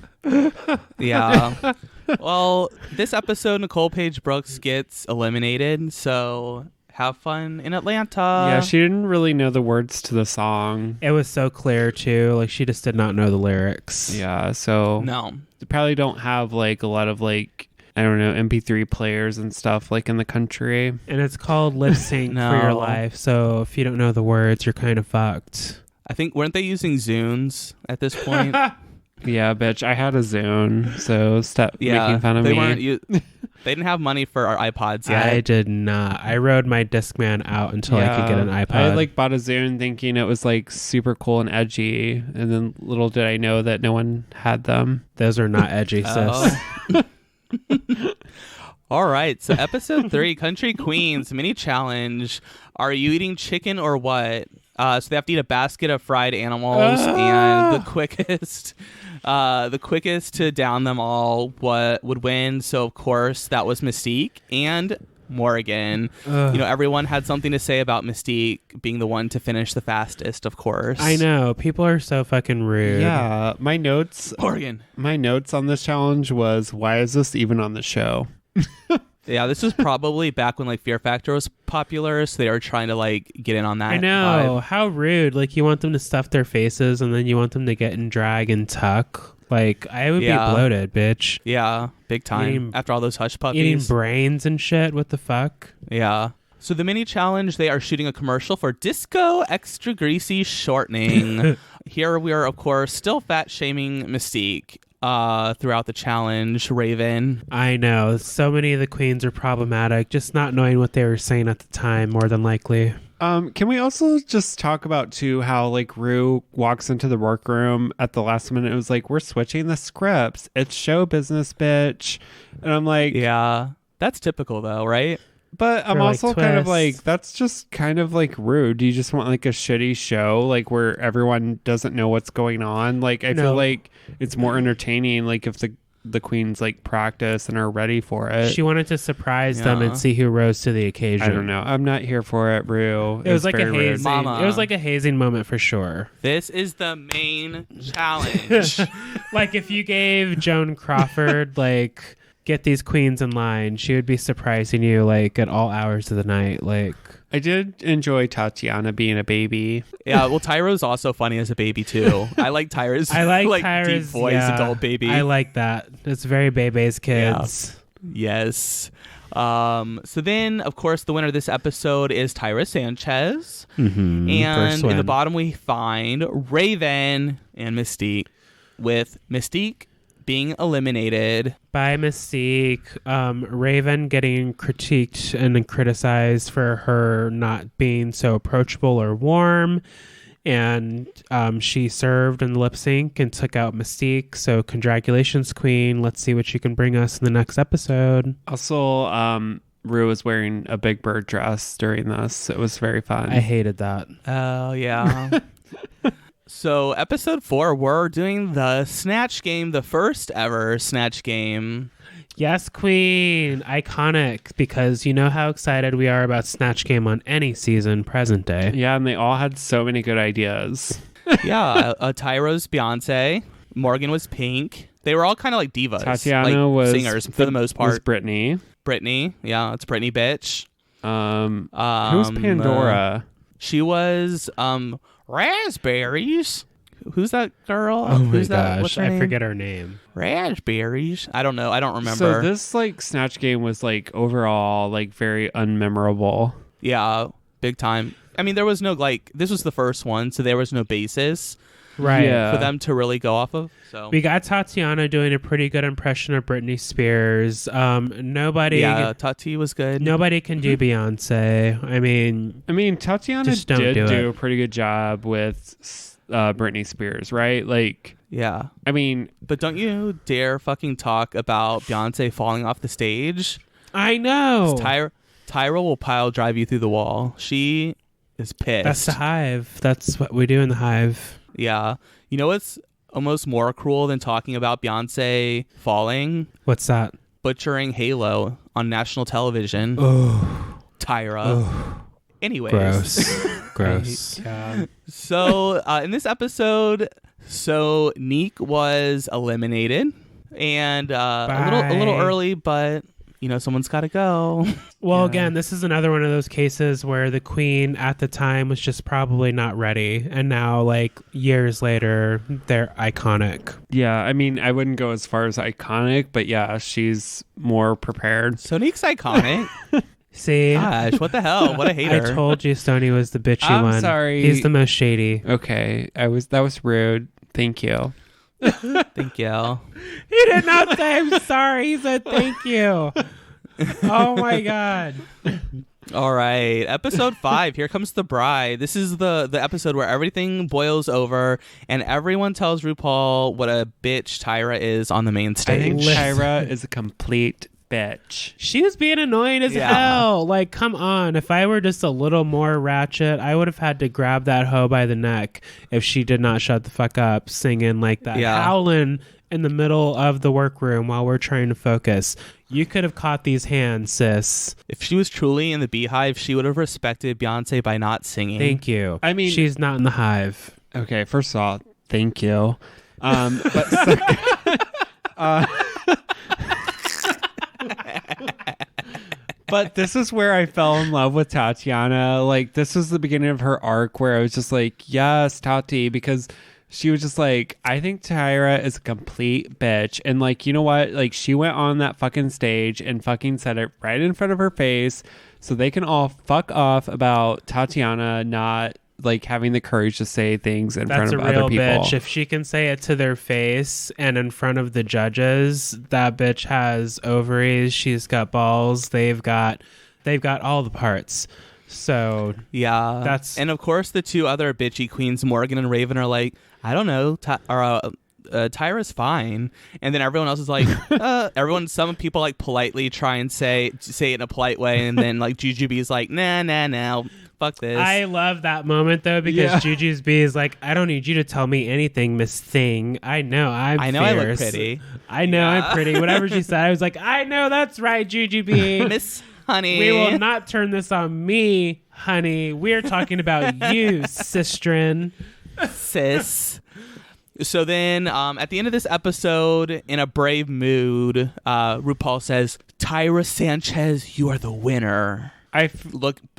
Yeah. Well, this episode, Nicole Paige Brooks gets eliminated, so have fun in Atlanta. Yeah, she didn't really know the words to the song. It was so clear too. She just did not know the lyrics. Yeah, so No. they probably don't have a lot of I don't know, MP3 players and stuff in the country. And it's called lip sync No. for your life. So if you don't know the words, you're kind of fucked. I think, weren't they using Zunes at this point? Yeah, bitch, I had a Zune, so stop Yeah. making fun of they me. weren't They didn't have money for our iPods yet. I did not. I rode my Discman out until I could get an iPod. I bought a Zune thinking it was super cool and edgy, and then little did I know that no one had them. Those are not edgy, sis. All right, so episode 3, Country Queens mini challenge. Are you eating chicken or what? So they have to eat a basket of fried animals, and the quickest to down them all would win. So of course that was Mystique and Morgan. Everyone had something to say about Mystique being the one to finish the fastest, of course. I know. People are so fucking rude. Yeah, my notes on this challenge was, why is this even on the show? Yeah, this was probably back when Fear Factor was popular, so they were trying to get in on that. I know. vibe. How rude. You want them to stuff their faces and then you want them to get in drag and tuck. I would be bloated, bitch. Yeah, big time. After all those hush puppies. Eating brains and shit. What the fuck? Yeah. So the mini challenge, they are shooting a commercial for Disco Extra Greasy Shortening. Here we are, of course, still fat shaming Mystique throughout the challenge. Raven. I know. So many of the queens are problematic. Just not knowing what they were saying at the time, more than likely. Can we also just talk about too how Rue walks into the workroom at the last minute? It was we're switching the scripts. It's show business, bitch. And I'm yeah, that's typical though, right? But I'm Or, also kind of twists. that's just kind of rude. Do you just want a shitty show where everyone doesn't know what's going on? I feel it's more entertaining if the queens practice and are ready for it. She wanted to surprise them and see who rose to the occasion. I don't know. I'm not here for it, Rue. It was a very rude. hazing. Mama. It was a hazing moment for sure. This is the main challenge. If you gave Joan Crawford get these queens in line, she would be surprising you at all hours of the night. I did enjoy Tatiana being a baby. Yeah, well, Tyra's also funny as a baby too. I like Tyra's Tyra's deep voice adult baby. I like that. It's very Bebe's kids. Yeah. Yes. So then, of course, the winner of this episode is Tyra Sanchez. Mm-hmm. And in the bottom, we find Raven and Mystique, with Mystique being eliminated by Mystique. Raven getting critiqued and criticized for her not being so approachable or warm, and she served in the lip sync and took out Mystique. So congratulations, queen. Let's see what you can bring us in the next episode. Also, Rue was wearing a Big Bird dress during this. It was very fun. I hated that. Oh yeah. So episode 4, we're doing the Snatch Game, the first ever Snatch Game. Yes, queen. Iconic, because you know how excited we are about Snatch Game on any season, present day. Yeah, and they all had so many good ideas. Yeah, Tyra's Beyonce. Morgan was Pink. They were all kind of like divas. Tatiana was singers for the most part. Was Brittany. Brittany, yeah, it's Brittany, bitch. Who's Pandora? She was Raspberries. Who's that girl? Oh Who's my that? gosh, What's her I name? forget her name. Raspberries. I don't know. I don't remember. So this Snatch Game was overall very unmemorable. Yeah, big time. I mean, there was no this was the first one, so there was no basis Right. Yeah. for them to really go off of. So We got Tatiana doing a pretty good impression of Britney Spears. Nobody yeah, Tati was good. Nobody can do Beyonce. I mean, Tatiana Just don't did do do it. a pretty good job with Britney Spears, right? Yeah, I mean, but don't you dare fucking talk about Beyonce falling off the stage. I know. Tyra will pile drive you through the wall. She is pissed. That's the Hive. That's what we do in the Hive. Yeah. You know what's almost more cruel than talking about Beyonce falling? What's that? Butchering Halo on national television. Oh, Tyra. Anyways. gross. yeah. So in this episode, Sonique was eliminated, and a little early, but someone's got to go. Well, again, this is another one of those cases where the queen at the time was just probably not ready, and now years later, they're iconic. Yeah, I mean, I wouldn't go as far as iconic, but yeah, she's more prepared. Sonique's iconic. See, Gosh, what the hell? What a hater. I told you Stoney was the bitchy I'm one. sorry. He's the most shady. Okay, that was rude. Thank you. Thank you. He did not say I'm sorry. He said thank you. Oh my God. All right, episode 5. Here comes the bride. This is the episode where everything boils over and everyone tells RuPaul what a bitch Tyra is on the main stage. I think Tyra is a complete bitch. She was being annoying as hell. Like, come on. If I were just a little more ratchet, I would have had to grab that hoe by the neck if she did not shut the fuck up singing like that, howling in the middle of the workroom while we're trying to focus. You could have caught these hands, sis. If she was truly in the Beehive, she would have respected Beyonce by not singing. Thank you. I mean, she's not in the hive. Okay, first of all, thank you. But second, but this is where I fell in love with Tatiana. Like, this was the beginning of her arc where I was just like, yes, Tati, because she was just like, I think Tyra is a complete bitch. And like, you know what? Like, she went on that fucking stage and fucking said it right in front of her face so they can all fuck off about Tatiana not like having the courage to say things in front of other people. That's a real bitch. If she can say it to their face and in front of the judges, that bitch has ovaries. She's got balls. They've got all the parts. So yeah, and of course the two other bitchy queens, Morgan and Raven, are like, I don't know, Tyra's fine, and then everyone else is like, some people like politely try and say it in a polite way, and then like Jujubee's like, nah, fuck this. I love that moment though, because Juju's B is like, I don't need you to tell me anything, Miss Thing. I know I look pretty. I know I'm pretty. Whatever she said, I was like, I know that's right, Jujubee. Miss Honey. We will not turn this on me, honey. We're talking about you, sistren. Sis. So then at the end of this episode, in a brave mood, RuPaul says, Tyra Sanchez, you are the winner.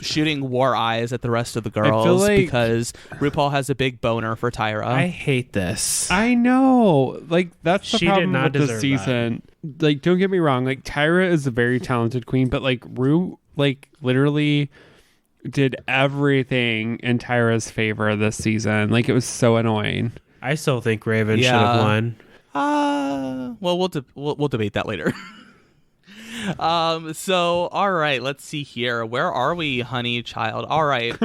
Shooting war eyes at the rest of the girls because RuPaul has a big boner for Tyra. I hate this. I know. Like, that's the problem with this season. That. Like, don't get me wrong. Like, Tyra is a very talented queen, but like Ru, like, literally did everything in Tyra's favor this season. Like, it was so annoying. I still think Raven should have won. Well, we'll debate that later. So, all right, let's see here. Where are we, honey child? All right.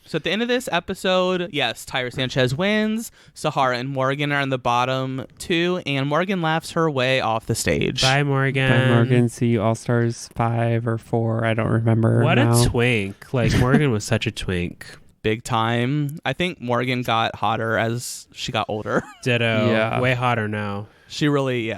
So at the end of this episode, yes, Tyra Sanchez wins. Sahara and Morgan are in the bottom 2, and Morgan laughs her way off the stage. Bye, Morgan. Bye, Morgan. See you All-Stars 5 or 4. I don't remember. What a twink. Like, Morgan was such a twink. Big time. I think Morgan got hotter as she got older. Ditto. Yeah. Way hotter now. She really,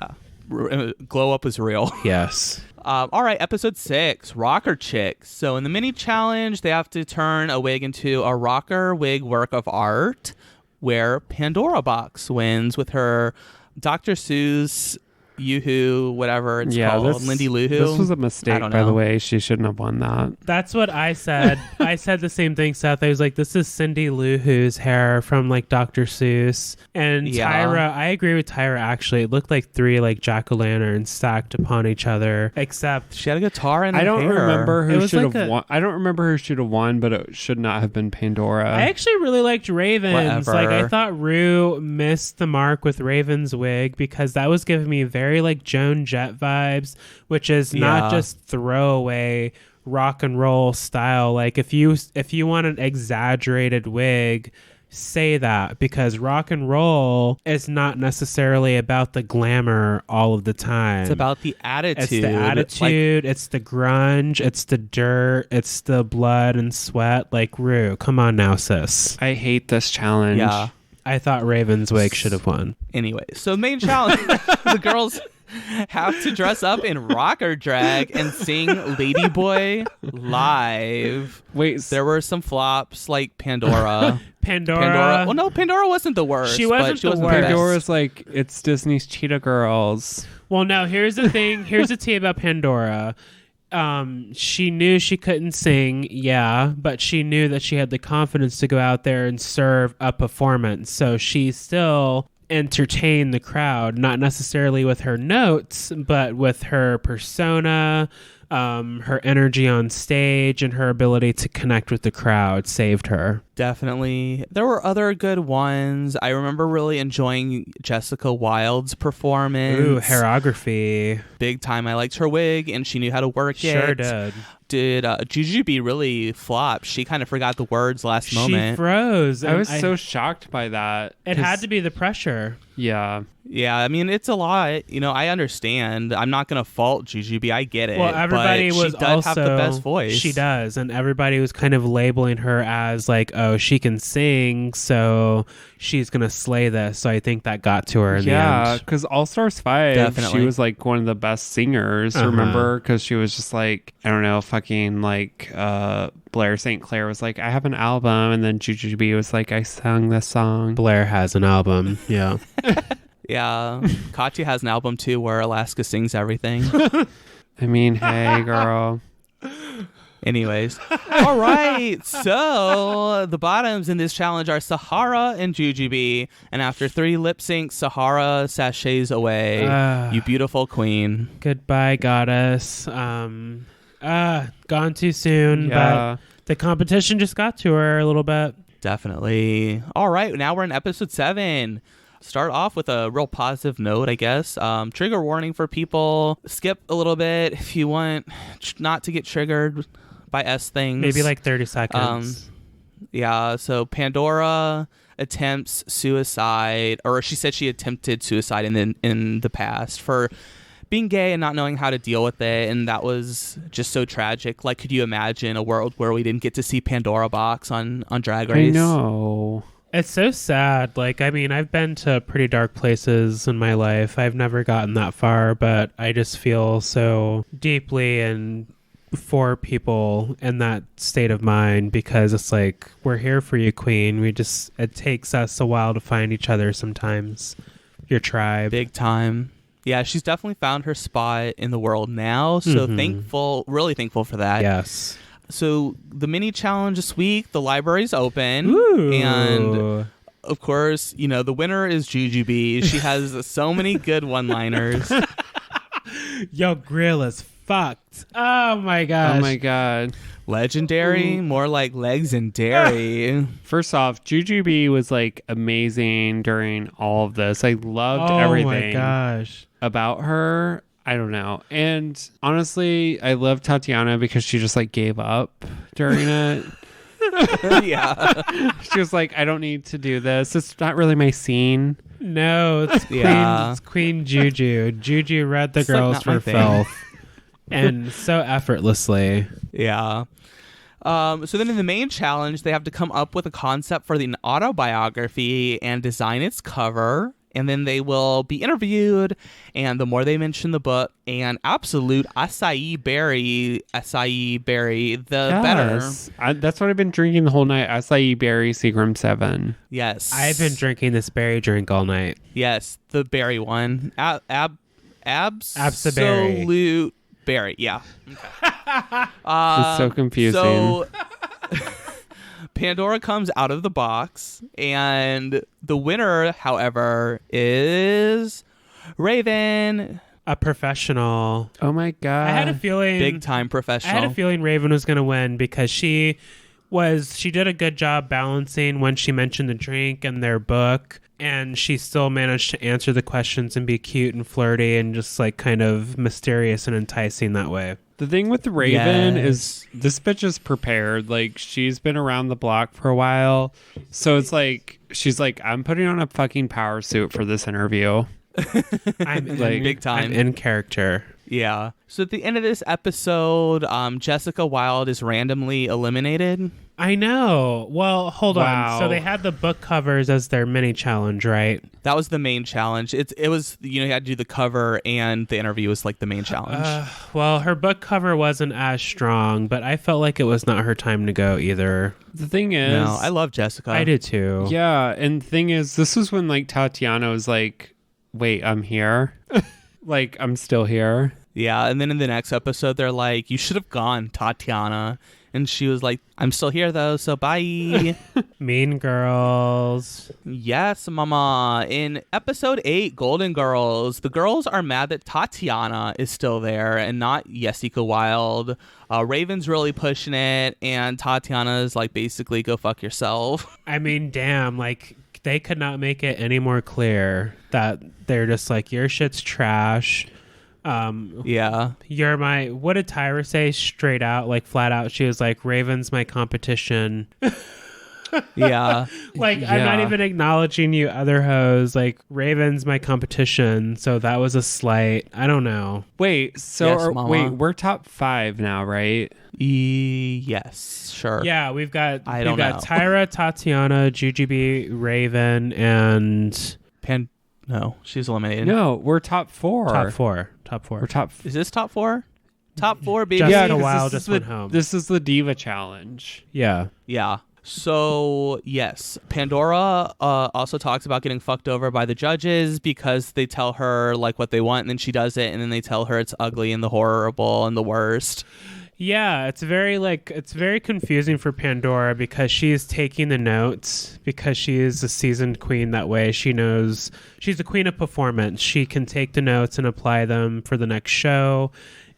glow up is real. Yes. All right, episode 6, Rocker Chicks. So in the mini challenge, they have to turn a wig into a rocker wig work of art, where Pandora Box wins with her Dr. Seuss Yoo-hoo, whatever it's called. Lindy Loo-hoo. This was a mistake, by the way. She shouldn't have won that. That's what I said. I said the same thing, Seth. I was like, this is Cindy Lou-Who's hair from like Dr. Seuss. And Tyra, I agree with Tyra, actually. It looked like 3 like jack-o'-lanterns stacked upon each other, except she had a guitar in her hair. I don't remember who should have won. I don't remember who should have won, but it should not have been Pandora. I actually really liked Raven's. Whatever. Like, I thought Rue missed the mark with Raven's wig because that was giving me very like Joan Jett vibes, which is not just throwaway rock and roll style. Like, if you want an exaggerated wig, say that, because rock and roll is not necessarily about the glamour all of the time. It's about the attitude. It's the attitude. Like, it's the grunge. It's the dirt. It's the blood and sweat. Like, Rue, come on now, sis. I hate this challenge. Yeah. I thought Raven's wig should have won. Anyway, so the main challenge, the girls have to dress up in rocker drag and sing Ladyboy live. Wait, there were some flops like Pandora. Pandora. Well, no, Pandora wasn't the worst. She wasn't the worst. Pandora's like, it's Disney's Cheetah Girls. Well, no, here's the thing. Here's the tea about Pandora. She knew she couldn't sing, but she knew that she had the confidence to go out there and serve a performance. So she still entertained the crowd, not necessarily with her notes, but with her persona, her energy on stage and her ability to connect with the crowd saved her. Definitely. There were other good ones. I remember really enjoying Jessica Wilde's performance. Ooh, hairography. Big time. I liked her wig, and she knew how to work it. Sure did. Did Jujubee really flop? She kind of forgot the words last moment. She froze. I was so shocked by that. It had to be the pressure. Yeah. Yeah, I mean, it's a lot. You know, I understand. I'm not going to fault Jujubee. I get it. Well, everybody was she does also, have the best voice. She does. And everybody was kind of labeling her as like, oh, she can sing, so she's going to slay this. So I think that got to her in the end. Yeah, because All Stars 5, Definitely. she was like one of the best singers, remember? Because she was just like, I don't know, fucking like Blair St. Clair was like, I have an album. And then Jujubee was like, I sung this song. Blair has an album. Yeah. Yeah, Katya has an album too where Alaska sings everything. I mean, hey, girl. Anyways. All right. So the bottoms in this challenge are Sahara and Jujubee. And after 3 lip syncs, Sahara sachets away. You beautiful queen. Goodbye, goddess. Gone too soon. Yeah. But the competition just got to her a little bit. Definitely. All right. Now we're in episode 7. Start off with a real positive note, I guess. Trigger warning for people. Skip a little bit if you want not to get triggered by S things. Maybe like 30 seconds. Yeah, so Pandora attempts suicide, or she said she attempted suicide in the past for being gay and not knowing how to deal with it, and that was just so tragic. Like, could you imagine a world where we didn't get to see Pandora box on Drag Race? I know. It's so sad. Like, I mean, I've been to pretty dark places in my life. I've never gotten that far, but I just feel so deeply and for people in that state of mind, because it's like, we're here for you, queen. It takes us a while to find each other sometimes. Your tribe. Big time. Yeah, she's definitely found her spot in the world now. So really thankful for that. Yes. So the mini challenge this week, the library's open. Ooh. And of course, you know, the winner is Jujubee. She has so many good one-liners. Yo, grill is fucked. Oh my gosh. Oh my God. Legendary, more like legs and dairy. First off, Jujubee was like amazing during all of this. I loved Oh everything my gosh. about her. I don't know. And honestly, I love Tatiana because she just like gave up during it. Yeah. She was like, I don't need to do this. It's not really my scene. No, it's Queen Juju. Juju read the It's like girls not my for thing. filth. And so effortlessly. Yeah. So then in the main challenge, they have to come up with a concept for the autobiography and design its cover. And then they will be interviewed, and the more they mention the book and absolute acai berry, the better. That's what I've been drinking the whole night. Acai berry Seagram 7. Yes. I've been drinking this berry drink all night. Yes, the berry one. Absa-berry. Absolute berry, yeah. It's so confusing. So Pandora comes out of the box, and the winner, however, is Raven. A professional. Oh my God. I had a feeling. Big time professional. I had a feeling Raven was going to win because she did a good job balancing when she mentioned the drink and their book, and she still managed to answer the questions and be cute and flirty and just like kind of mysterious and enticing that way. The thing with Raven Yes. is this bitch is prepared. Like, she's been around the block for a while. So it's like, she's like, I'm putting on a fucking power suit for this interview. I'm Like, big time. I'm in character. Yeah. So at the end of this episode, Jessica Wilde is randomly eliminated. I know. Well, hold Wow. on. So they had the book covers as their mini challenge, right? That was the main challenge. It was, you had to do the cover, and the interview was like the main challenge. Well, her book cover wasn't as strong, but I felt like it was not her time to go either. The thing is, No, I love Jessica. I did too. yeah. And the thing is, this was when like Tatiana was like, wait, I'm here. Like, I'm still here. Yeah, and then in the next episode, they're like, you should have gone, Tatiana. And she was like, I'm still here though, so bye. Mean Girls. Yes, mama. In episode 8, Golden Girls, the girls are mad that Tatiana is still there and not Jessica Wilde. Raven's really pushing it, and Tatiana's like, basically, go fuck yourself. I mean, damn, like, they could not make it any more clear that they're just like, your shit's trash. Yeah. What did Tyra say straight out, like flat out? She was like, Raven's my competition. Yeah. Like, I'm not even acknowledging you other hoes. Like, Raven's my competition. So that was a slight. I don't know. Wait, so Yes, we're top 5 now, right? Yes, sure. Yeah, we've got know. Tyra, Tatiana, Jujubee, Raven, and No, she's eliminated. No, we're top 4. Top four. We're top. Is this top 4? Top 4, baby. Jessica 'cause Wilde this just is went home. This is the Diva challenge. Yeah. Yeah. So, yes, Pandora also talks about getting fucked over by the judges because they tell her like what they want, and then she does it, and then they tell her it's ugly and the horrible and the worst. Yeah, it's very confusing for Pandora because she's taking the notes because she is a seasoned queen that way. She knows she's a queen of performance. She can take the notes and apply them for the next show,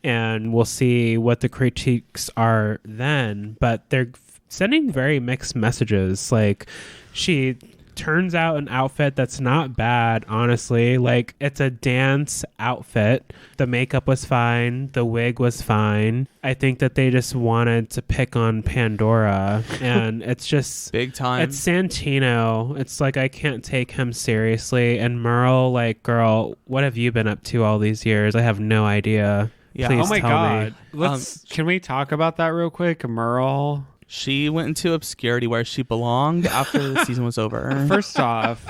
and we'll see what the critiques are then. But they're sending very mixed messages. Like, she turns out an outfit that's not bad, honestly. Like, it's a dance outfit. The makeup was fine. The wig was fine. I think that they just wanted to pick on Pandora, and it's just big time. It's Santino. It's like, I can't take him seriously. And Merle, like, girl, what have you been up to all these years? I have no idea. Yeah. Please Oh my tell God. me. Can we talk about that real quick? Merle. She went into obscurity where she belonged after the season was over. First off,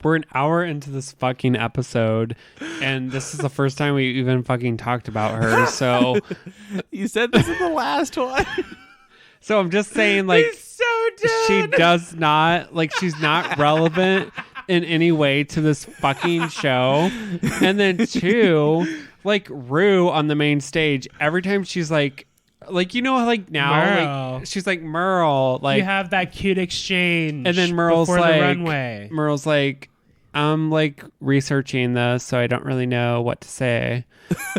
we're an hour into this fucking episode, and this is the first time we even fucking talked about her. So You said this is the last one. So I'm just saying, like, she does not, like, she's not relevant in any way to this fucking show. And then 2, like, Ru on the main stage, every time she's like, you know, like now, Merle. like, she's like, Merle, like, You have that cute exchange, and then Merle's before like, the runway. Merle's like, I'm like researching this, so I don't really know what to say.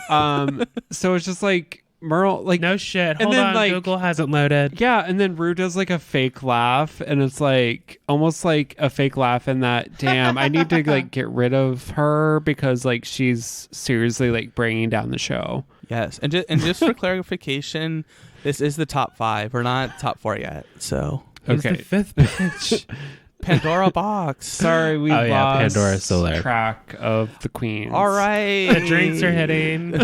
So it's just like Merle, like, No shit. and Hold then, on, like, Google hasn't loaded. yeah, and then Ru does like a fake laugh, and it's like almost like a fake laugh in that, damn, I need to like get rid of her because like she's seriously like bringing down the show. Yes, and just for clarification, this is the top 5. We're not top 4 yet. So Who's Okay. the 5th bitch? Pandora box. Sorry, we Oh, yeah, lost Pandora's still there. track of the queens. All right. The drinks are hitting.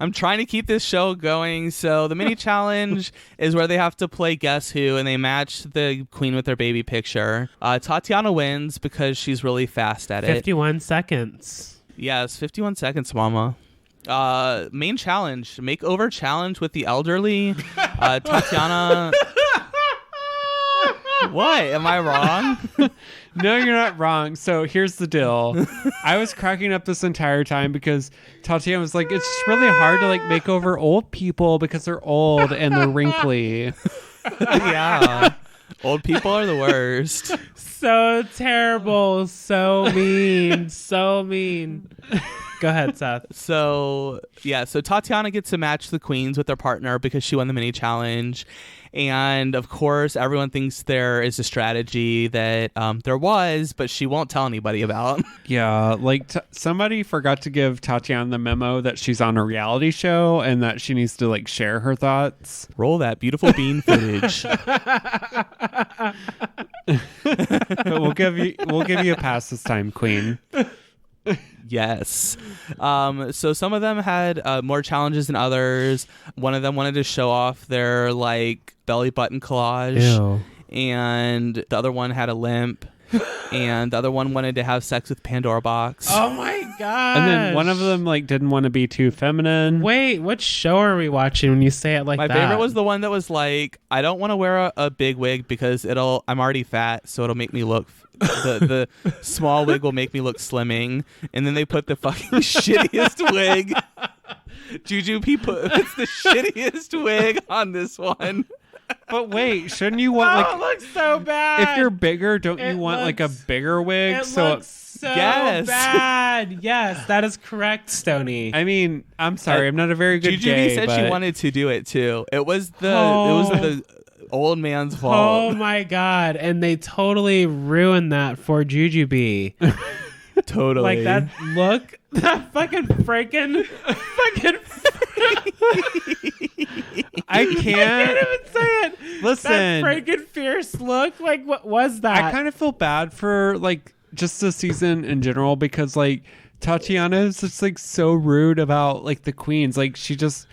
I'm trying to keep this show going. So the mini challenge is where they have to play Guess Who, and they match the queen with their baby picture. Tatiana wins because she's really fast at it. 51 seconds. Yes, 51 seconds, mama. Main challenge, makeover challenge with the elderly. Tatiana. What? Am I wrong? No, you're not wrong. So here's the deal. I was cracking up this entire time because Tatiana was like, it's just really hard to like make over old people because they're old and they're wrinkly. Yeah. Old people are the worst. So terrible. So mean. So mean. Go ahead, Seth. So Tatiana gets to match the queens with their partner because she won the mini challenge. And of course, everyone thinks there is a strategy that there was, but she won't tell anybody about. Yeah, like somebody forgot to give Tatiana the memo that she's on a reality show and that she needs to like share her thoughts. Roll that beautiful bean footage. But we'll give you a pass this time, Queen. Yes. So some of them had more challenges than others. One of them wanted to show off their like belly button collage. Ew. And the other one had a limp. And the other one wanted to have sex with Pandora box. Oh my god. And then one of them like didn't want to be too feminine. Wait, what show are we watching when you say it like My that? favorite was the one that was like, I don't want to wear a big wig because I'm already fat, so it'll make me look the small wig will make me look slimming. And then they put the fucking shittiest wig. Jujubee puts the shittiest wig on this one. But wait, shouldn't you want it looks so bad. If you're bigger, don't you want like a bigger wig? It looks so bad. Yes, that is correct, Stoney. I mean, I'm sorry, I'm not a very good Jujubee gay, said but... she wanted to do it too. It was the old man's fault. Oh my god! And they totally ruined that for Jujubee. Totally. Like that look, that fucking freaking. I can't even say it. Listen, that freaking fierce look. Like, what was that? I kind of feel bad for like just the season in general because like Tatiana is just like so rude about like the queens. Like she's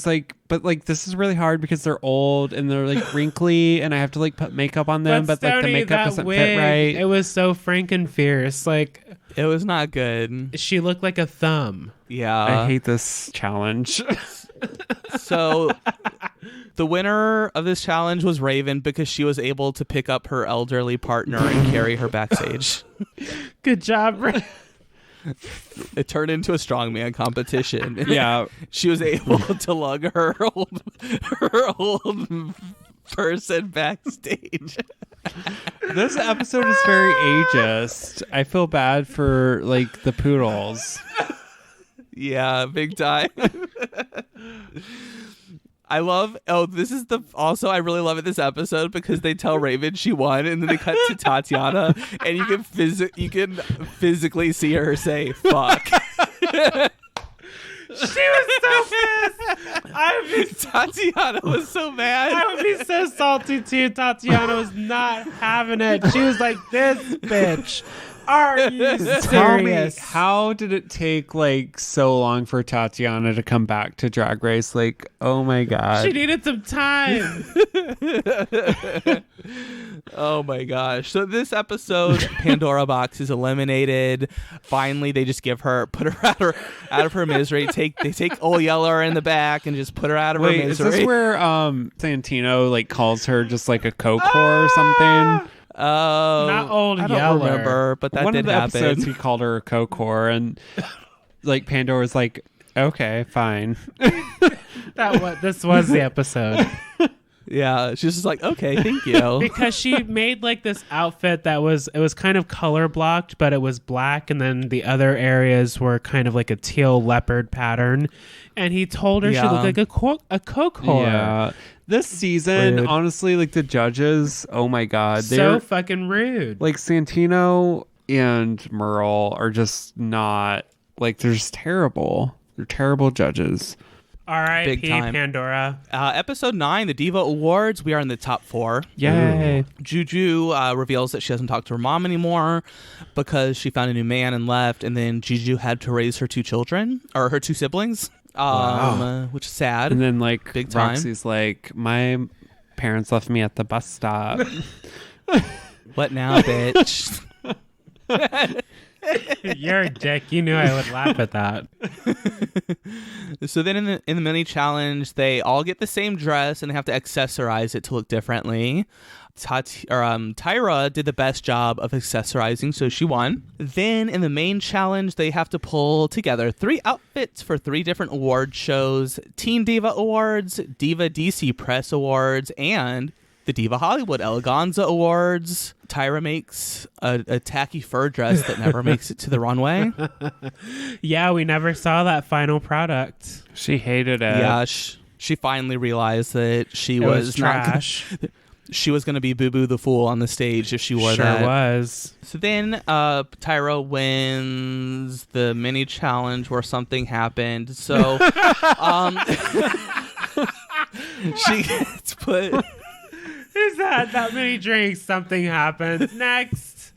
like, but like this is really hard because they're old and they're like wrinkly and I have to like put makeup on them, but like the makeup doesn't fit right. It was so franken fierce. Like it was not good. She looked like a thumb. Yeah. I hate this challenge. So the winner of this challenge was Raven because she was able to pick up her elderly partner and carry her backstage. Good job, Raven. It turned into a strongman competition. Yeah. She was able to lug her old person backstage. This episode is very ageist. I feel bad for like the poodles. Yeah, big time. I really love it this episode because they tell Raven she won and then they cut to Tatiana and you can physically see her say fuck. She was so pissed. Tatiana was so mad. I would be so salty too. Tatiana was not having it. She was like, this bitch. Are you serious? Tell me, how did it take like so long for Tatiana to come back to Drag Race? Like, oh my god. She needed some time. Oh my gosh. So this episode, Pandora box is eliminated. Finally, they just put her out of her misery. They take old Yeller in the back and just put her out of her misery. Is this where Santino like calls her just like a coke whore or something? Oh, not old Yeller. I don't remember, but that One did of the happen. episodes he called her a coke whore, and like Pandora's like, okay, fine. This was the episode. Yeah, she's just like, okay, thank you. Because she made like this outfit that was kind of color blocked, but it was black, and then the other areas were kind of like a teal leopard pattern. And he told her she looked like a coke whore. Yeah. This season, rude. Honestly, like the judges, oh my god, they're so fucking rude. Like Santino and Merle are just not like, they're just terrible. They're terrible judges. R.I.P. Pandora. Episode 9, the Diva Awards. We are in the top 4. Yay. Ooh. Juju reveals that she doesn't talk to her mom anymore because she found a new man and left. And then Juju had to raise her 2 children, or her 2 siblings, which is sad. And then like big time. Roxy's like, my parents left me at the bus stop. What now, bitch? You're a dick. You knew I would laugh at that. So then in the mini challenge, they all get the same dress and they have to accessorize it to look differently. Tyra did the best job of accessorizing, so she won. Then in the main challenge, they have to pull together 3 outfits for 3 different award shows: Teen Diva Awards, Diva DC Press Awards, and the Diva Hollywood Eleganza Awards. Tyra makes a tacky fur dress that never makes it to the runway. Yeah, we never saw that final product. She hated it. Yeah, she finally realized that she was trash. She was going to be Boo Boo the Fool on the stage if she wore that. Sure was. So then Tyra wins the mini challenge where something happened. So she gets put... He's had that many drinks, something happens. Next.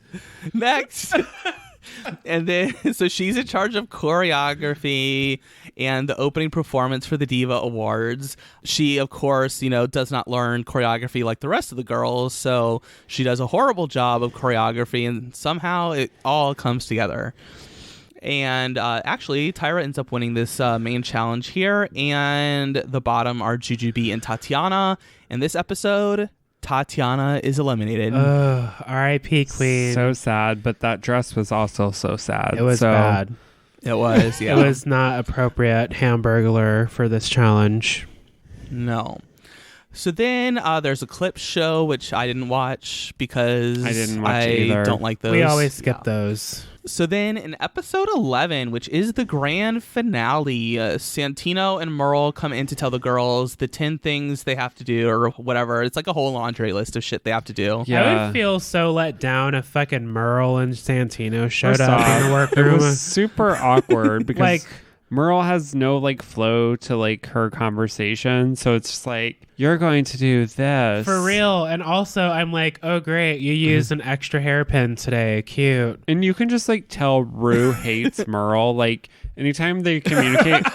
And then, so she's in charge of choreography and the opening performance for the Diva Awards. She, of course, does not learn choreography like the rest of the girls, so she does a horrible job of choreography, and somehow it all comes together. And actually, Tyra ends up winning this main challenge here, and the bottom are Jujubee and Tatiana. In this episode, Tatiana is eliminated. R.I.P. Queen. So sad, but that dress was also so sad. It was bad. It was, yeah. It was not appropriate Hamburglar for this challenge. No. So then there's a clip show, which I didn't watch because I didn't watch either. Don't like those. We always skip those. So then in episode 11, which is the grand finale, Santino and Merle come in to tell the girls the 10 things they have to do or whatever. It's like a whole laundry list of shit they have to do. Yeah. I would feel so let down if fucking Merle and Santino showed up in the workroom. It was super awkward because like, Merle has no like flow to like her conversation, so it's just like, you're going to do this for real. And also I'm like, oh great, you used an extra hairpin today, cute. and you can just like tell Rue hates Merle. Like anytime they communicate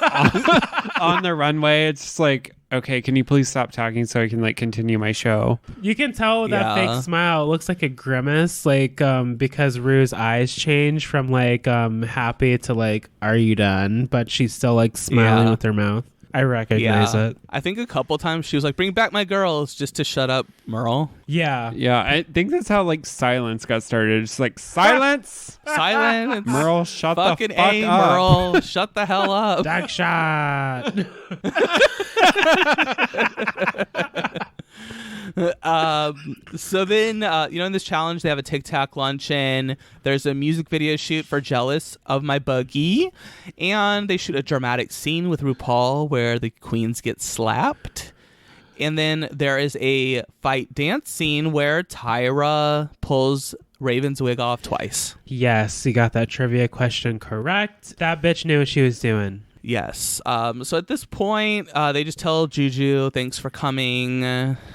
on the runway, it's just like, okay, can you please stop talking so I can like continue my show? You can tell that fake smile looks like a grimace, like because Rue's eyes change from like happy to like, are you done? But she's still like smiling with her mouth. I recognize it. I think a couple times she was like, bring back my girls, just to shut up Merle. Yeah. Yeah, I think that's how like silence got started. It's like, silence! Silence. Merle, shut the Fucking fuck A, up. Merle. Shut the hell up. Duck shot. So then, in this challenge, they have a Tic Tac luncheon. There's a music video shoot for Jealous of My Buggy. And they shoot a dramatic scene with RuPaul where the queens get slapped. And then there is a fight dance scene where Tyra pulls Raven's wig off twice. Yes, you got that trivia question correct. That bitch knew what she was doing. Yes. So at this point, they just tell Juju, thanks for coming.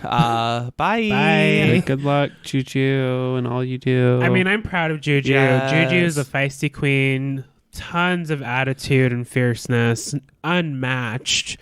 Bye. Bye. Good luck, Juju, and all you do. I mean, I'm proud of Juju. Yes. Juju is a feisty queen. Tons of attitude and fierceness. Unmatched.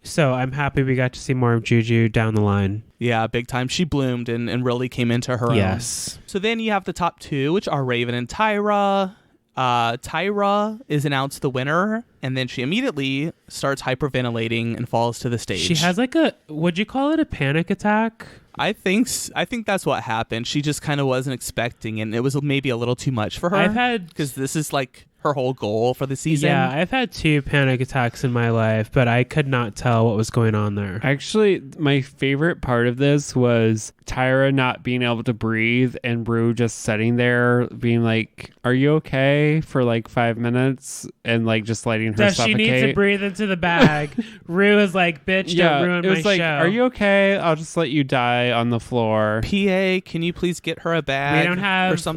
So I'm happy we got to see more of Juju down the line. Yeah, big time. She bloomed and really came into her own. Yes. So then you have the top two, which are Raven and Tyra. Tyra is announced the winner, and then she immediately starts hyperventilating and falls to the stage. She has like would you call it a panic attack? I think that's what happened. She just kind of wasn't expecting it, and it was maybe a little too much for her. Because this is like her whole goal for the season. Yeah, I've had 2 panic attacks in my life, but I could not tell what was going on there. Actually, my favorite part of this was Tyra not being able to breathe and Rue just sitting there being like, are you okay, for like 5 minutes, and like just letting her Does suffocate. she need to breathe into the bag? Rue is like, bitch, don't ruin it was my like, show. are you okay? I'll just let you die on the floor. PA, can you please get her a bag? We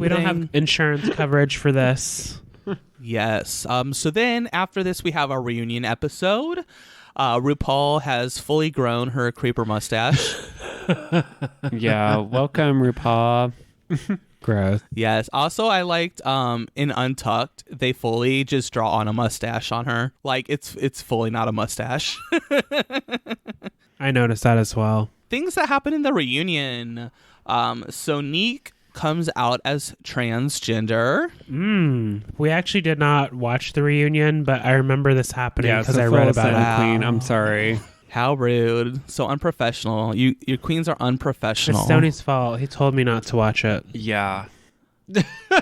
don't have insurance coverage for this. Yes. So then after this, we have our reunion episode. RuPaul has fully grown her creeper mustache. Yeah, welcome, RuPaul. Gross. Yes. Also, I liked in Untucked, they fully just draw on a mustache on her. Like it's fully not a mustache. I noticed that as well. Things that happen in the reunion. Sonique comes out as transgender. We actually did not watch the reunion, but I remember this happening because I read about it. Wow. Queen, I'm sorry. How rude. So unprofessional. Your queens are unprofessional. It's Tony's fault. He told me not to watch it. Yeah.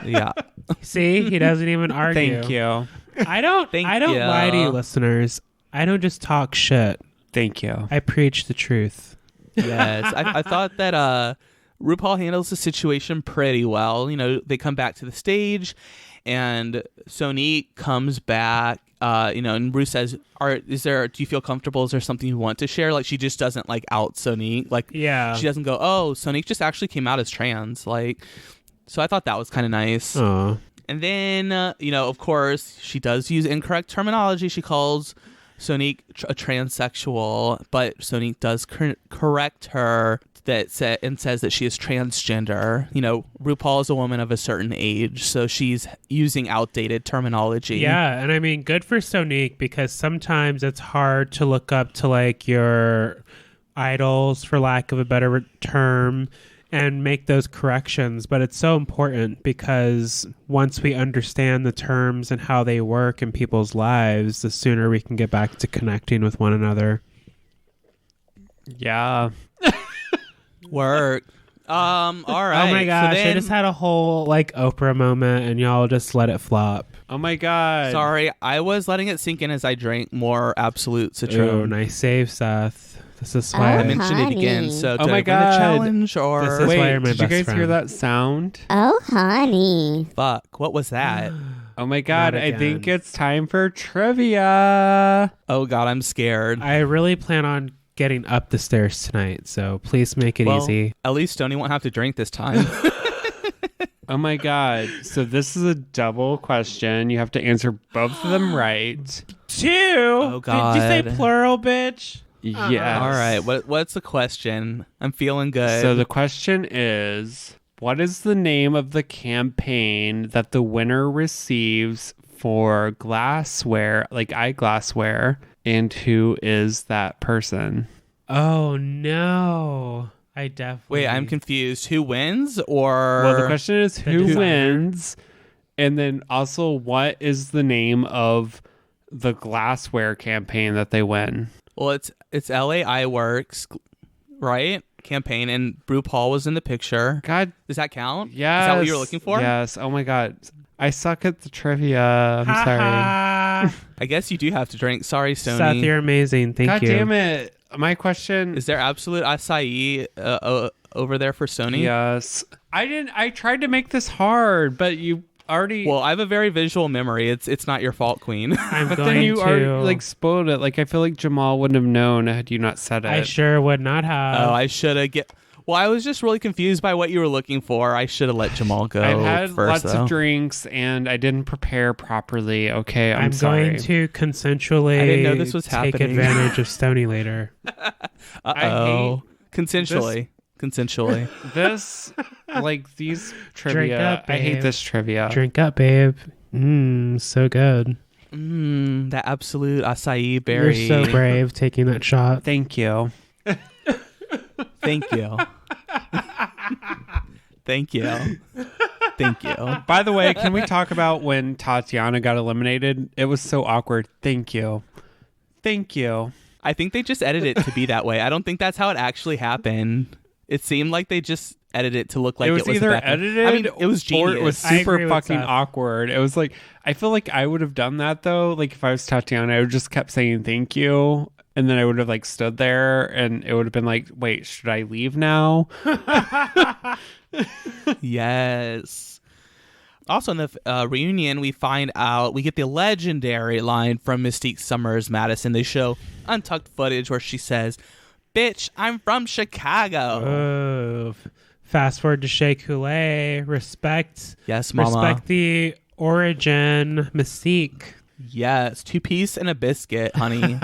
Yeah. See, he doesn't even argue. Thank you. I don't lie to you, listeners. I don't just talk shit. Thank you. I preach the truth. Yes. I thought that RuPaul handles the situation pretty well. They come back to the stage and Sonique comes back, and Ru says, do you feel comfortable? Is there something you want to share? Like, she just doesn't out Sonique. Like, yeah. She doesn't go, oh, Sonique just actually came out as trans. Like, so I thought that was kind of nice. Aww. And then, of course, she does use incorrect terminology. She calls Sonique a transsexual, but Sonique does correct her and says that she is transgender. RuPaul is a woman of a certain age, so she's using outdated terminology. Yeah, and I mean, good for Sonique, because sometimes it's hard to look up to your idols, for lack of a better term, and make those corrections. But it's so important, because once we understand the terms and how they work in people's lives, the sooner we can get back to connecting with one another. Yeah. Work. All right. Oh my gosh, so I just had a whole Oprah moment and y'all just let it flop. Oh my God. Sorry, I was letting it sink in as I drank more Absolute Citron. Oh, nice save, Seth. This is why I mentioned it again. So, Oh did my I win God. the challenge or This is why Wait, you're my did you best guys hear friend. that sound? Oh, honey. fuck? What was that? Oh my God, Not I think again. it's time for trivia. Oh God, I'm scared. I really plan on getting up the stairs tonight, so please make it Well, easy. At least Stoney won't have to drink this time. Oh my God. So this is a double question. You have to answer both of them right. 2? Oh, God. Did you say plural, bitch? Yes. All right, what's the question? I'm feeling good. So the question is, what is the name of the campaign that the winner receives for glassware, like eyeglassware, and who is that person? Oh, no. I definitely... Wait, I'm confused. Who wins or Well, the question is who designer. wins, and then also what is the name of the glassware campaign that they win? Well, it's LA Eyeworks, right? Campaign, and RuPaul was in the picture. God, Does that count? yes. Is that what you were looking for? Yes. Oh my God. I suck at the trivia. I'm sorry. I guess you do have to drink. Sorry, Stoney. Seth, you're amazing. Thank God you. damn it. My question Is there Absolute acai over there for Stoney? Yes. I tried to make this hard, but you already Well, I have a very visual memory. It's not your fault, Queen. I'm but going then you to... already like spoiled it. Like I feel like Jamal wouldn't have known had you not said it. I sure would not have. Oh, I should have Well, I was just really confused by what you were looking for. I should have let Jamal go I've had first, lots though. of drinks and I didn't prepare properly. Okay, I'm sorry. going to consensually I didn't know this was take happening. advantage of Stoney later. Uh-oh. Consensually. Consensually. This like these trivia. up, I hate babe. this trivia. Drink up, babe. So good. That Absolute acai berry. You're so brave taking that shot. Thank you. Thank you. Thank you. Thank you. By the way, can we talk about when Tatiana got eliminated? It was so awkward. Thank you. Thank you. I think they just edited it to be that way. I don't think that's how it actually happened. It seemed like they just edited it to look like it was either Becca. edited I mean, it was or genius. it was I agree super with fucking Seth. awkward. It was like, I feel like I would have done that though. Like if I was Tatiana, I would just kept saying thank you. And then I would have like stood there and it would have been like, wait, should I leave now? Yes. Also in the reunion, we get the legendary line from Mystique Summers Madison. They show untucked footage where she says, "Bitch, I'm from Chicago." Oh, fast forward to Shea Coulee. Respect. Yes, mama. Respect the origin mystique. Yes, 2-piece and a biscuit, honey.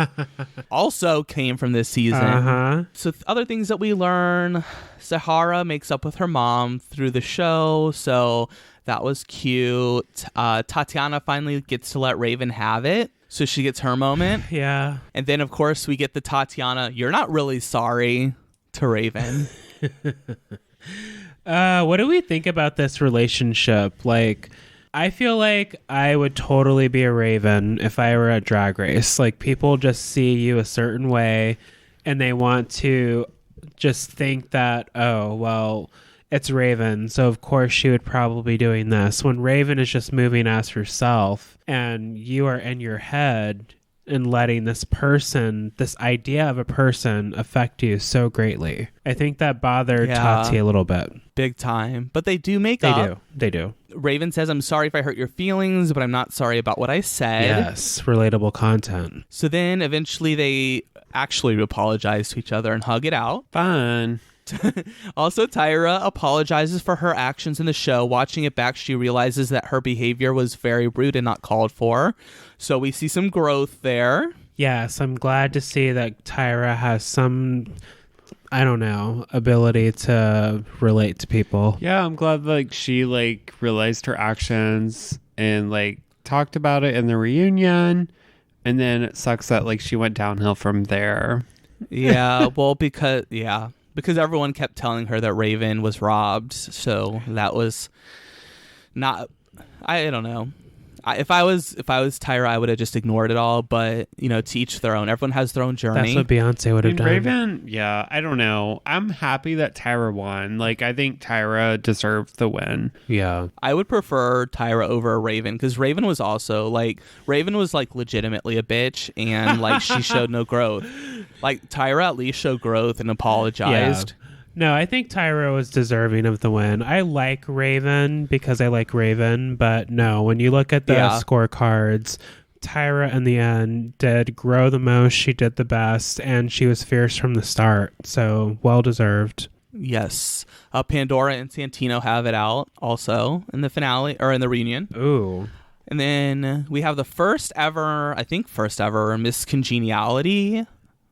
Also came from this season. Uh-huh. So other things that we learn, Sahara makes up with her mom through the show, so that was cute. Tatiana finally gets to let Raven have it, so she gets her moment. Yeah. And then, of course, we get the Tatiana, "You're not really sorry," to Raven. What do we think about this relationship? Like, I feel like I would totally be a Raven if I were at Drag Race. Like, people just see you a certain way and they want to just think that, oh, well, it's Raven, so of course she would probably be doing this. When Raven is just moving as herself and you are in your head and letting this idea of a person affect you so greatly. I think that bothered Tati a little bit. Big time. But they do make up. They do. Raven says, "I'm sorry if I hurt your feelings, but I'm not sorry about what I said." Yes, relatable content. So then eventually they actually apologize to each other and hug it out. Fun. Also, Tyra apologizes for her actions in the show. Watching it back, she realizes that her behavior was very rude and not called for. So we see some growth there. Yes, I'm glad to see that Tyra has some, I don't know, ability to relate to people. Yeah, I'm glad like she like realized her actions and like talked about it in the reunion. And then it sucks that like she went downhill from there. Yeah, well, because everyone kept telling her that Raven was robbed. So that was not, I don't know. If I was Tyra, I would have just ignored it all. But to each their own. Everyone has their own journey. That's what Beyonce would have done. Raven, yeah, I don't know. I'm happy that Tyra won. Like, I think Tyra deserved the win. Yeah, I would prefer Tyra over Raven because Raven was also legitimately a bitch and like she showed no growth. Like Tyra at least showed growth and apologized. Yeah. No, I think Tyra was deserving of the win. I like Raven because I like Raven, but no, when you look at the scorecards, Tyra in the end did grow the most, she did the best, and she was fierce from the start. So well deserved. Yes. Pandora and Santino have it out also in the finale or in the reunion. Ooh. And then we have the first ever Miss Congeniality,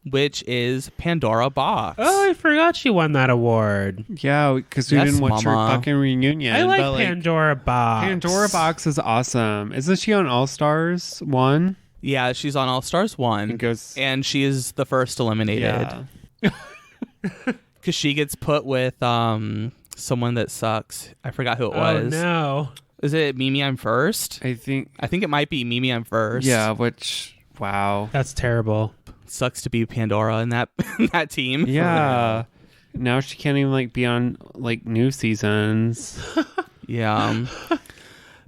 which is Pandora Box. Oh, I forgot she won that award. Yeah, because we didn't watch her fucking reunion. I like Pandora Box. Pandora Box is awesome. Isn't she on All Stars 1? Yeah, she's on All Stars 1. And she is the first eliminated. Yeah. Because she gets put with someone that sucks. I forgot who it was. Oh, no. Is it Mimi I'm First? I think it might be Mimi I'm First. Yeah, which, wow. That's terrible. Sucks to be Pandora in that team. Yeah. Now she can't even be on new seasons. Yeah.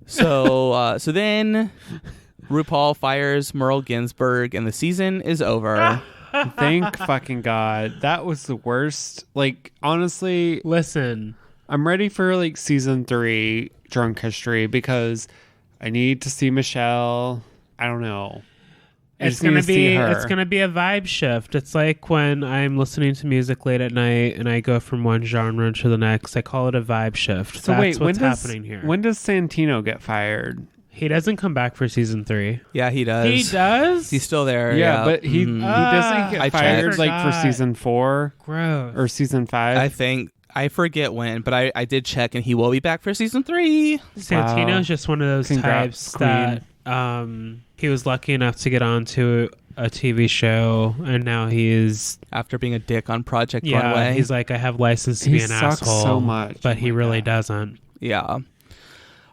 So then RuPaul fires Merle Ginsburg and the season is over. Thank fucking God. That was the worst. Honestly, listen, I'm ready for season 3 Drunk History because I need to see Michelle. I don't know. It's gonna be a vibe shift. It's like when I'm listening to music late at night and I go from one genre to the next. I call it a vibe shift. So that's what's happening here. When does Santino get fired? He doesn't come back for season 3. Yeah, he does. He does? He's still there. Yeah, but he doesn't get fired for season 4. Gross. Or season 5. I forget when, but I did check and he will be back for season 3. Santino's just one of those types Queen. that he was lucky enough to get onto a TV show, and now he's after being a dick on Project Runway. He's like, I have license to be an asshole so much, but he really doesn't. Yeah.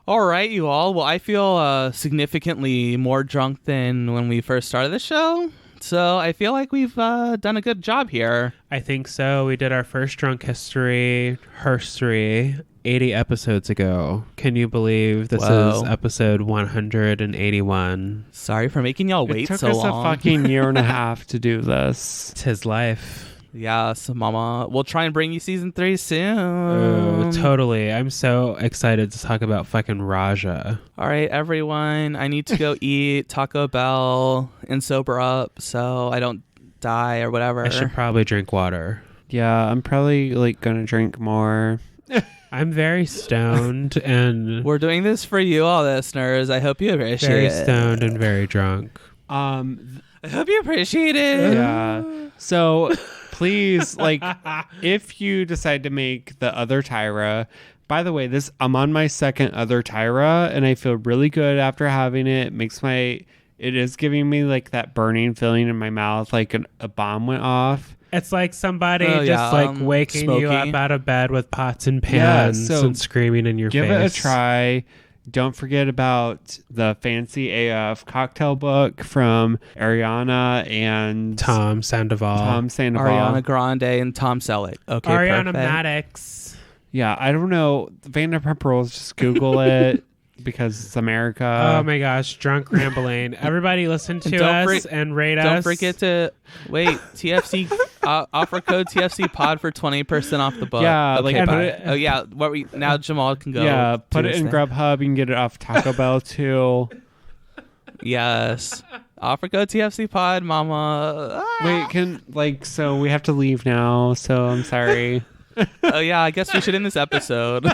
All right, you all. Well, I feel significantly more drunk than when we first started the show. So I feel like we've done a good job here. I think so. We did our first Drunk History, Herstory, 80 episodes ago. Can you believe this is episode 181? Sorry for making y'all wait so long. It took us a fucking year and a half to do this. It's his life. Yeah, so Mama, we'll try and bring you season 3 soon. Oh, totally. I'm so excited to talk about fucking Raja. All right, everyone. I need to go eat Taco Bell and sober up so I don't die or whatever. I should probably drink water. Yeah, I'm probably gonna drink more. I'm very stoned and we're doing this for you all listeners. I hope you appreciate it. Very stoned and very drunk. I hope you appreciate it. Yeah. So please, if you decide to make the Other Tyra, by the way, I'm on my second Other Tyra and I feel really good after having it. It is giving me that burning feeling in my mouth, like a bomb went off. It's like somebody waking smoky. you up out of bed with pots and pans and screaming in your face. Give it a try. Don't forget about the Fancy AF cocktail book from Ariana and Tom Sandoval. Ariana Grande and Tom Selleck. Okay, Ariana perfect. Maddox. Yeah, I don't know. Vanderpump Rules, just Google it. Because it's America. Oh my gosh, drunk rambling. Everybody listen to us and rate us. Don't forget to TFC offer code TFC pod for 20% off the book. Yeah, okay, now Jamal can go. Yeah, put it in Grubhub. You can get it off Taco Bell too. Yes. Offer code TFC pod, mama. Wait, so we have to leave now, so I'm sorry. Oh yeah, I guess we should end this episode.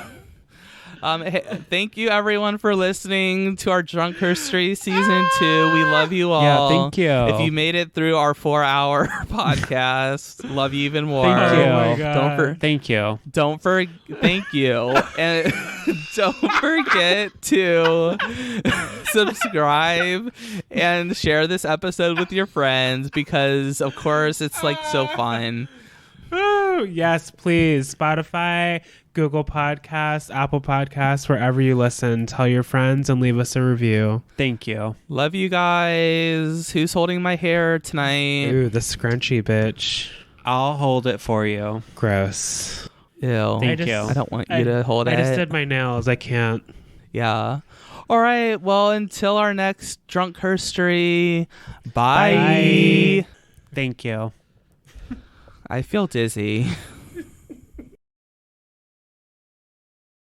Hey, thank you everyone for listening to our Drunk History season 2. We love you all. Yeah, thank you. If you made it through our 4-hour podcast, love you even more. Thank you. Oh my God. Thank you. Thank you. And don't forget to subscribe and share this episode with your friends because of course it's so fun. Yes, please. Spotify, Google Podcasts, Apple Podcasts, wherever you listen. Tell your friends and leave us a review. Thank you. Love you guys. Who's holding my hair tonight? Ooh, the scrunchy bitch. I'll hold it for you. Gross. Ew. Thank you. I don't want you to hold it. I just did my nails. I can't. Yeah. All right. Well, until our next drunk herstory. Bye. Thank you. I feel dizzy.